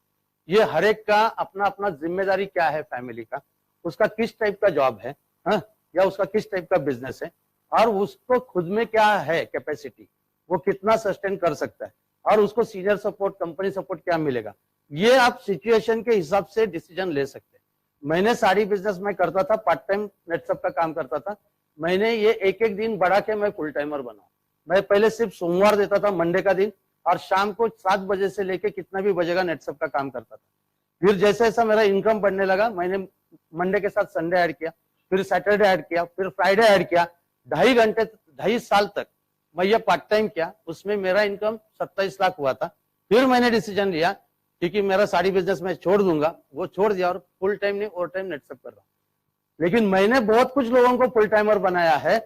ये हर एक का अपना अपना जिम्मेदारी क्या है फैमिली का, उसका किस टाइप का जॉब है, हाँ, या उसका किस टाइप का बिजनेस है, और उसको खुद में क्या है कैपेसिटी, वो कितना सस्टेन कर सकता है, और उसको सीनियर सपोर्ट, कंपनी सपोर्ट क्या मिलेगा, ये आप सिचुएशन के हिसाब से डिसीजन ले सकते हैं। मैंने साड़ी बिजनेस में करता था, पार्ट टाइम नेटसअप का काम करता था, मैंने ये एक एक दिन बढ़ा के मैं फुल टाइमर बना। मैं पहले सिर्फ सोमवार देता था, मंडे का दिन, और शाम को 7 बजे से लेके कितना भी बजेगा नेटसअप का काम करता था। फिर जैसे जैसा मेरा इनकम बढ़ने लगा, मैंने मंडे के साथ संडे ऐड किया, फिर सैटरडे ऐड किया, फिर फ्राइडे ऐड किया। 2.5 घंटे 2.5 साल तक मैं ये पार्ट टाइम किया, उसमें मेरा इनकम 27 लाख हुआ था। फिर मैंने डिसीजन लिया क्योंकि मेरा साड़ी बिजनेस में छोड़ दूंगा, वो छोड़ दिया और फुल टाइम नहीं ओवर टाइम नेटसअप कर रहा हूँ। लेकिन मैंने बहुत कुछ लोगों को फुल टाइमर बनाया है,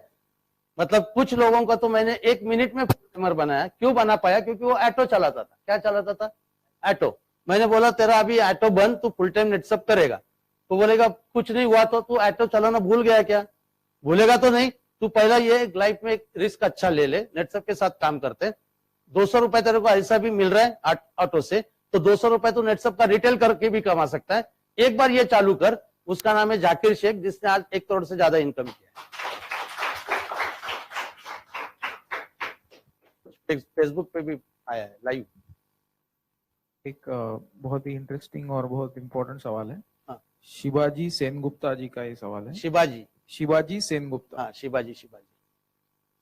मतलब कुछ लोगों का तो मैंने 1 मिनट में फुल टाइमर बनाया। क्यों बना पाया? क्योंकि वो ऑटो चलाता था। क्या चलाता था? ऑटो। मैंने बोला तेरा अभी ऑटो बंद, तू फुल टाइम नेटसअप करेगा। तो बोलेगा कुछ नहीं हुआ तो तू ऑटो चलाना भूल गया क्या? भूलेगा तो नहीं, तू पहला ये लाइफ में एक रिस्क अच्छा ले ले। नेटसअप के साथ काम करते 200 रुपए तेरे को ऐसा भी मिल रहा है ऑटो से, तो 200 रुपए तू नेटसअप का रिटेल करके भी कमा सकता है। एक बार ये चालू कर। उसका नाम है जाकिर शेख, जिसने आज 1 करोड़ से ज्यादा इनकम किया है। फेसबुक पे भी आया है लाइव। एक बहुत ही इंटरेस्टिंग और बहुत इंपॉर्टेंट सवाल है। हाँ। शिवाजी सेनगुप्ता जी का ये सवाल है। शिवाजी सेनगुप्ता। हाँ, Shivaji.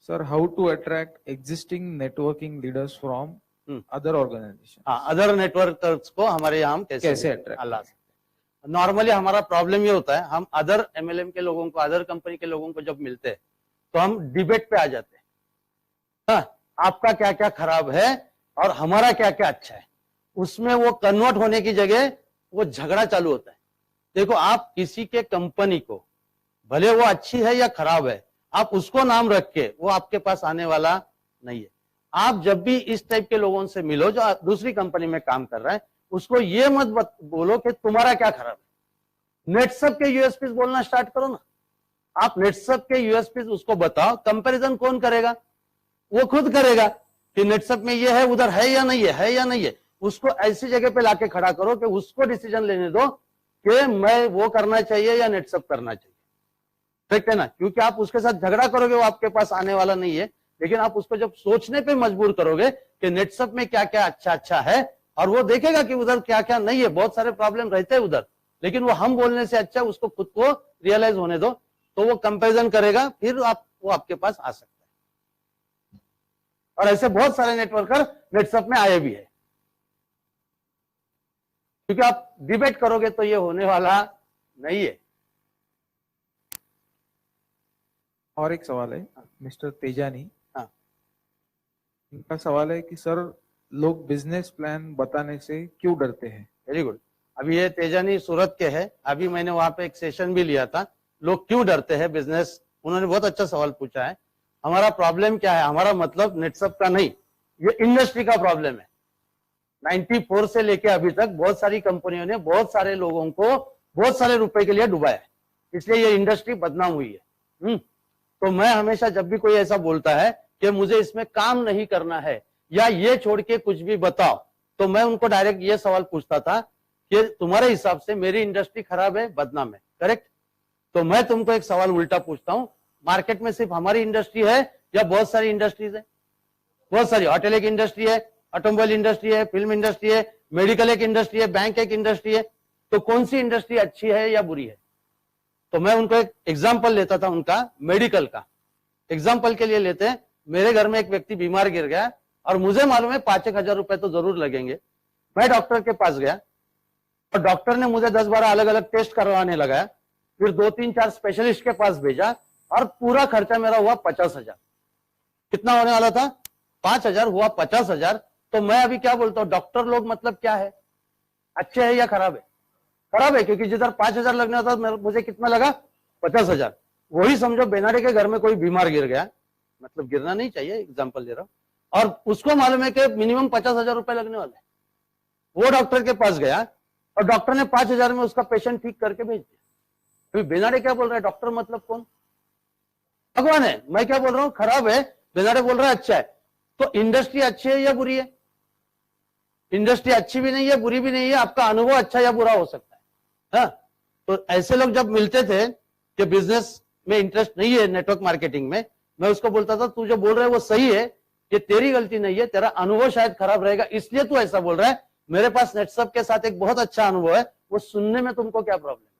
Sir, how to attract existing networking leaders from other organisation? हाँ, अदर नेटवर्कर्स को हमारे यहाँ हम कैसे अट्रैक्ट ला सकते हैं? नॉर्मली हमारा प्रॉब्लम ये होता है, हम अदर एमएलएम के लोगों को, अदर कंपनी के लोगों को जब मिलते हैं तो हम डिबेट पे आ जाते हैं। हाँ, आपका क्या क्या खराब है और हमारा क्या क्या अच्छा है। उसमें वो कन्वर्ट होने की जगह वो झगड़ा चालू होता है। देखो, आप किसी के कंपनी को, भले वो अच्छी है या खराब है, आप उसको नाम रख के वो आपके पास आने वाला नहीं है। आप जब भी इस टाइप के लोगों से मिलो जो दूसरी कंपनी में काम कर रहा है, उसको ये मत बोलो कि तुम्हारा क्या खराब है। नेटसअप के यूएसपी बोलना स्टार्ट करो ना। आप नेटसअप के यूएसपी उसको बताओ। कंपैरिजन कौन करेगा? वो खुद करेगा कि नेटसअप में ये है, उधर है या नहीं है या नहीं है। उसको ऐसी जगह पे लाके खड़ा करो कि उसको डिसीजन लेने दो कि मैं वो करना चाहिए या नेटसअप करना चाहिए। ठीक है ना? क्योंकि आप उसके साथ झगड़ा करोगे, वो आपके पास आने वाला नहीं है। लेकिन आप उसको जब सोचने पे मजबूर करोगे कि नेटसअप में क्या क्या अच्छा है, और वो देखेगा कि उधर क्या क्या नहीं है, बहुत सारे प्रॉब्लम रहते हैं उधर, लेकिन वो हम बोलने से अच्छा उसको खुद को रियलाइज होने दो, तो वो कंपैरिजन करेगा, फिर वो आपके पास आ सकता है। और ऐसे बहुत सारे नेटवर्कर नेटसअप में आए भी है। क्योंकि आप डिबेट करोगे तो ये होने वाला नहीं है। और एक सवाल है मिस्टर तेजानी। हाँ। इनका सवाल है कि सर, लोग बिजनेस प्लान बताने से क्यों डरते हैं? Very good. अभी ये तेजानी सूरत के हैं। अभी मैंने वहां पे एक सेशन भी लिया था, लोग क्यों डरते हैं बिजनेस। उन्होंने बहुत अच्छा सवाल पूछा है। हमारा प्रॉब्लम क्या है? हमारा मतलब नेटसअप का नहीं, ये इंडस्ट्री का प्रॉब्लम है। 94 से लेके अभी तक बहुत सारी कंपनियों ने बहुत सारे लोगों को बहुत सारे रुपए के लिए डुबाया है, इसलिए ये इंडस्ट्री बदनाम हुई है। तो मैं हमेशा जब भी कोई ऐसा बोलता है कि मुझे इसमें काम नहीं करना है या ये छोड़ के कुछ भी बताओ, तो मैं उनको डायरेक्ट ये सवाल पूछता था कि तुम्हारे हिसाब से मेरी इंडस्ट्री खराब है, बदनाम है, करेक्ट? तो मैं तुमको एक सवाल उल्टा पूछता हूं, मार्केट में सिर्फ हमारी इंडस्ट्री है या बहुत सारी इंडस्ट्रीज है? बहुत सारी। होटल एक इंडस्ट्री है, ऑटोमोबाइल इंडस्ट्री है, फिल्म इंडस्ट्री है, मेडिकल एक इंडस्ट्री है, बैंक एक इंडस्ट्री है। तो कौन सी इंडस्ट्री अच्छी है या बुरी है? तो मैं उनको एक एग्जाम्पल लेता था उनका, मेडिकल का एग्जाम्पल के लिए लेते हैं। मेरे घर में एक व्यक्ति बीमार गिर गया और मुझे मालूम है 5-1 हजार रुपए तो जरूर लगेंगे। मैं डॉक्टर के पास गया, और डॉक्टर ने मुझे 10-12 अलग अलग टेस्ट करवाने लगाया, फिर 2-3-4 स्पेशलिस्ट के पास भेजा और पूरा खर्चा मेरा हुआ 50,000। कितना होने वाला था? 5,000 हुआ 50,000। तो मैं अभी क्या बोलता हूँ, डॉक्टर लोग मतलब क्या है, अच्छे है या खराब है? खराब है, क्योंकि जिधर 5,000 लगना था मुझे कितना लगा? 50,000। वही समझो बेनाडे के घर में कोई बीमार गिर गया, मतलब गिरना नहीं चाहिए, एग्जाम्पल दे रहा हूं, और उसको मालूम है कि मिनिमम 50,000 रुपए लगने वाले हैं। वो डॉक्टर के पास गया और डॉक्टर ने 5,000 में उसका पेशेंट ठीक करके भेज दिया। अभी बेनाडे क्या बोल रहा है, डॉक्टर मतलब कौन? भगवान है। मैं क्या बोल रहा हूं, खराब है, बेनाडे बोल रहा है अच्छा है। तो इंडस्ट्री अच्छी है या बुरी है? इंडस्ट्री अच्छी भी नहीं है, बुरी भी नहीं है, आपका अनुभव अच्छा या बुरा हो सकता है। हाँ? तो ऐसे लोग जब मिलते थे कि बिजनेस में इंटरेस्ट नहीं है, नेटवर्क मार्केटिंग में, मैं उसको बोलता था तू जो बोल रहा है वो सही है, कि तेरी गलती नहीं है, तेरा अनुभव शायद खराब रहेगा इसलिए तू ऐसा बोल रहा है। मेरे पास नेटसप के साथ एक बहुत अच्छा अनुभव है, वो सुनने में तुमको क्या प्रॉब्लम है?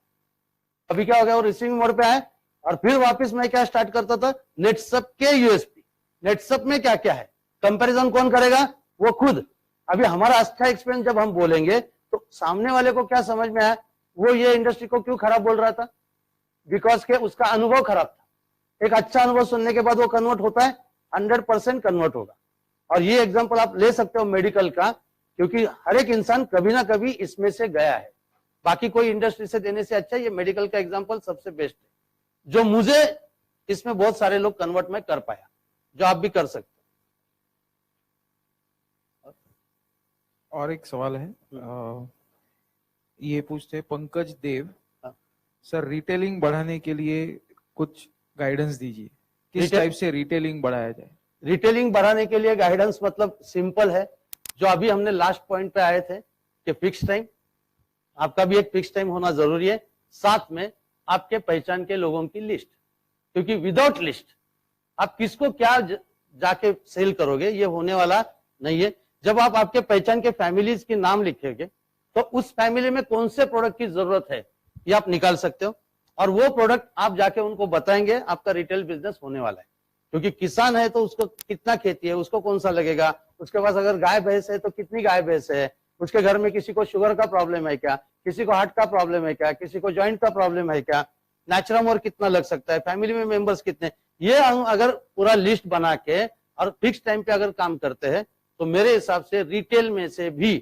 अभी क्या हो गया, वो रिसीविंग मोड पे आए और फिर वापस मैं क्या स्टार्ट करता था, नेटसप के यूएसपी, नेटसप में क्या क्या है, कंपैरिजन कौन करेगा? वो खुद। अभी हमारा अच्छा एक्सपीरियंस जब हम बोलेंगे तो सामने वाले को क्या समझ में आया, वो ये इंडस्ट्री को क्यों खराब बोल रहा था? बिकॉज के उसका अनुभव खराब था। एक अच्छा अनुभव सुनने के बाद वो कन्वर्ट होता है, 100% कन्वर्ट होगा। और ये एग्जांपल आप ले सकते हो मेडिकल का, क्योंकि हर एक इंसान कभी ना कभी इसमें से गया है। बाकी कोई इंडस्ट्री से देने से अच्छा ये मेडिकल का एग्जांपल सबसे बेस्ट है, जो मुझे इसमें बहुत सारे लोग कन्वर्ट में कर पाया, जो आप भी कर सकते हो। और एक सवाल है, ये पूछते हैं पंकज देव, सर रिटेलिंग बढ़ाने के लिए कुछ गाइडेंस दीजिए, किस टाइप से रिटेलिंग बढ़ाया जाए? रिटेलिंग बढ़ाने के लिए गाइडेंस मतलब सिंपल है, जो अभी हमने लास्ट पॉइंट पे आए थे कि फिक्स टाइम, आपका भी एक फिक्स टाइम होना जरूरी है, साथ में आपके पहचान के लोगों की लिस्ट, क्योंकि विदाउट लिस्ट आप किसको क्या जाके सेल करोगे ये होने वाला नहीं है। जब आप आपके पहचान के फैमिलीज के नाम लिखेंगे तो उस फैमिली में कौन से प्रोडक्ट की जरूरत है ये आप निकाल सकते हो, और वो प्रोडक्ट आप जाके उनको बताएंगे, आपका रिटेल बिजनेस होने वाला है। क्योंकि किसान है तो उसको कितना खेती है, उसको कौन सा लगेगा, उसके पास अगर गाय भैंस है तो कितनी गाय भैंस है, उसके घर में किसी को शुगर का प्रॉब्लम है क्या, किसी को हार्ट का प्रॉब्लम है क्या, किसी को जॉइंट का प्रॉब्लम है क्या, नेचुरम और कितना लग सकता है, फैमिली में मेंबर्स कितने, ये हम अगर पूरा लिस्ट बना के और फिक्स टाइम पे अगर काम करते हैं तो मेरे हिसाब से रिटेल में से भी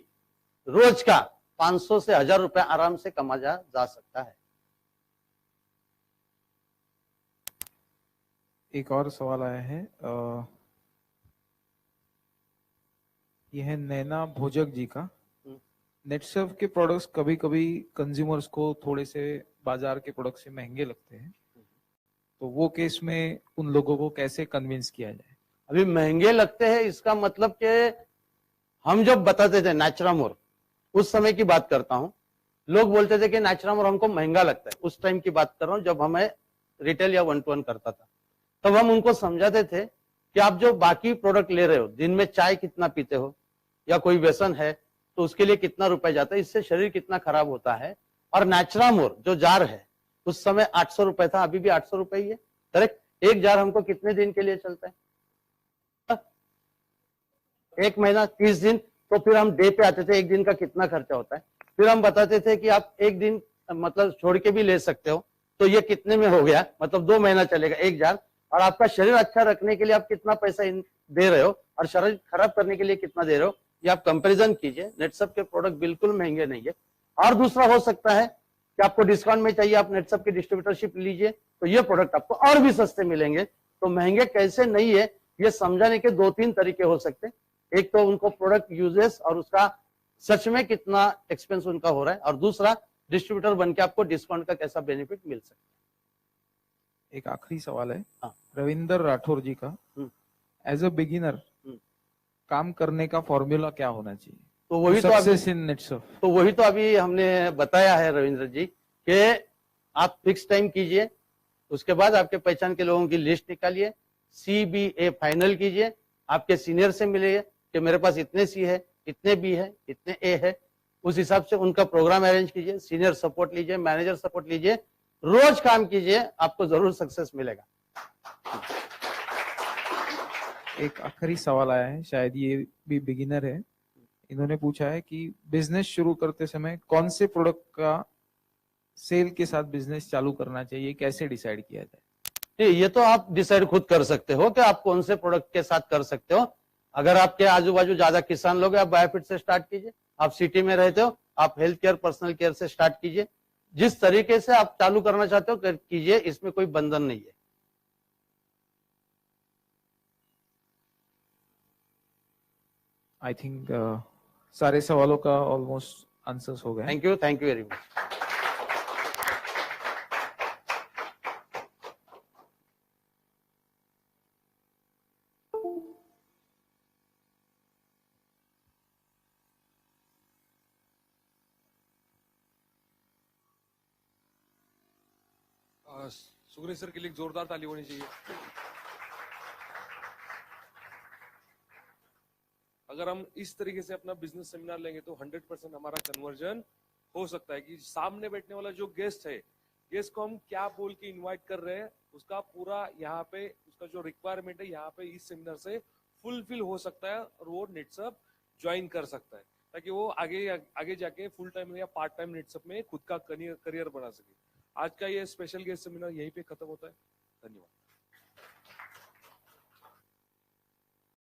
रोज का 500 से 1000 रुपए आराम से कमा जा सकता है। एक और सवाल आया है, यह है नैना भोजक जी का, नेटसर्फ के प्रोडक्ट्स कभी कभी कंज्यूमर्स को थोड़े से बाजार के प्रोडक्ट से महंगे लगते हैं, तो वो केस में उन लोगों को कैसे कन्विंस किया जाए? अभी महंगे लगते हैं इसका मतलब कि हम जब बताते थे नेचुरामोर, उस समय की बात करता हूं, लोग बोलते थे कि नेचुरामोर हमको महंगा लगता है, उस टाइम की बात कर रहा हूं जब हमें रिटेल या 1-to-1 करता था, तब हम उनको समझाते थे कि आप जो बाकी प्रोडक्ट ले रहे हो, दिन में चाय कितना पीते हो या कोई व्यसन है तो उसके लिए कितना रुपए जाता है, इससे शरीर कितना खराब होता है। और नेचुरामोर जो जार है उस समय 800 रुपए था, अभी भी 800 रुपए ही है, करेक्ट। एक जार हमको कितने दिन के लिए चलता है? 1 महीना 30 दिन। तो फिर हम डे पे आते थे, एक दिन का कितना खर्चा होता है, फिर हम बताते थे कि आप एक दिन मतलब छोड़ के भी ले सकते हो, तो ये कितने में हो गया, मतलब 2 महीना चलेगा एक जार, और आपका शरीर अच्छा रखने के लिए आप कितना पैसा दे रहे हो और शरीर खराब करने के लिए कितना दे रहे हो, ये आप कंपैरिजन कीजिए। नेटसप के प्रोडक्ट बिल्कुल महंगे नहीं है। और दूसरा हो सकता है कि आपको डिस्काउंट में चाहिए, आप नेटसप की डिस्ट्रीब्यूटरशिप लीजिए, तो ये प्रोडक्ट आपको और भी सस्ते मिलेंगे। तो महंगे कैसे नहीं है ये समझाने के 2-3 तरीके हो सकते हैं। एक तो उनको प्रोडक्ट यूजेस और उसका सच में कितना एक्सपेंस उनका हो रहा है, और दूसरा डिस्ट्रीब्यूटर बन के आपको डिस्काउंट का कैसा बेनिफिट मिल सकता है। एक आखिरी सवाल है, हाँ। रविंदर राठौर जी का, एज अ बिगिनर काम करने का फॉर्मूला क्या होना चाहिए? तो वही तो अभी हमने बताया है रविंद्र जी कि आप फिक्स टाइम कीजिए, उसके बाद आपके पहचान के लोगों की लिस्ट निकालिए, CBA फाइनल कीजिए, आपके सीनियर से मिलिए कि मेरे पास इतने C है, इतने B है, इतने A है, उस हिसाब से उनका प्रोग्राम अरेंज कीजिए, सीनियर सपोर्ट लीजिए, मैनेजर सपोर्ट लीजिए, रोज काम कीजिए, आपको जरूर सक्सेस मिलेगा। एक आखिरी सवाल आया है, शायद ये भी बिगिनर है, इन्होंने पूछा है कि बिजनेस शुरू करते समय कौन से प्रोडक्ट का सेल के साथ बिजनेस चालू करना चाहिए, कैसे डिसाइड किया जाए? ये तो आप डिसाइड खुद कर सकते हो कि आप कौन से प्रोडक्ट के साथ कर सकते हो। अगर आपके आजू बाजू ज्यादा किसान लोग हैं, आप बायोफिट से स्टार्ट कीजिए। आप सिटी में रहते हो, आप हेल्थ केयर, पर्सनल केयर से स्टार्ट कीजिए। जिस तरीके से आप चालू करना चाहते हो कीजिए, इसमें कोई बंधन नहीं है। आई थिंक सारे सवालों का ऑलमोस्ट आंसर्स हो गए। Thank you very much. Sugni sir के लिए एक जोरदार ताली होनी चाहिए। अगर हम इस तरीके से अपना बिजनेस सेमिनार लेंगे तो 100% हमारा कन्वर्जन हो सकता है कि सामने बैठने वाला जो गेस्ट है, गेस्ट को हम क्या बोल के इनवाइट कर रहे हैं, उसका पूरा यहाँ पे उसका जो रिक्वायरमेंट है यहाँ पे इस सेमिनार से फुलफिल हो सकता है और वो नेटसअप ज्वाइन कर सकता है, ताकि वो आगे जाके फुल टाइम या पार्ट टाइम नेटसअप में खुद का करियर बना सके। आज का ये स्पेशल गेस्ट सेमिनार यहीं पे खत्म होता है।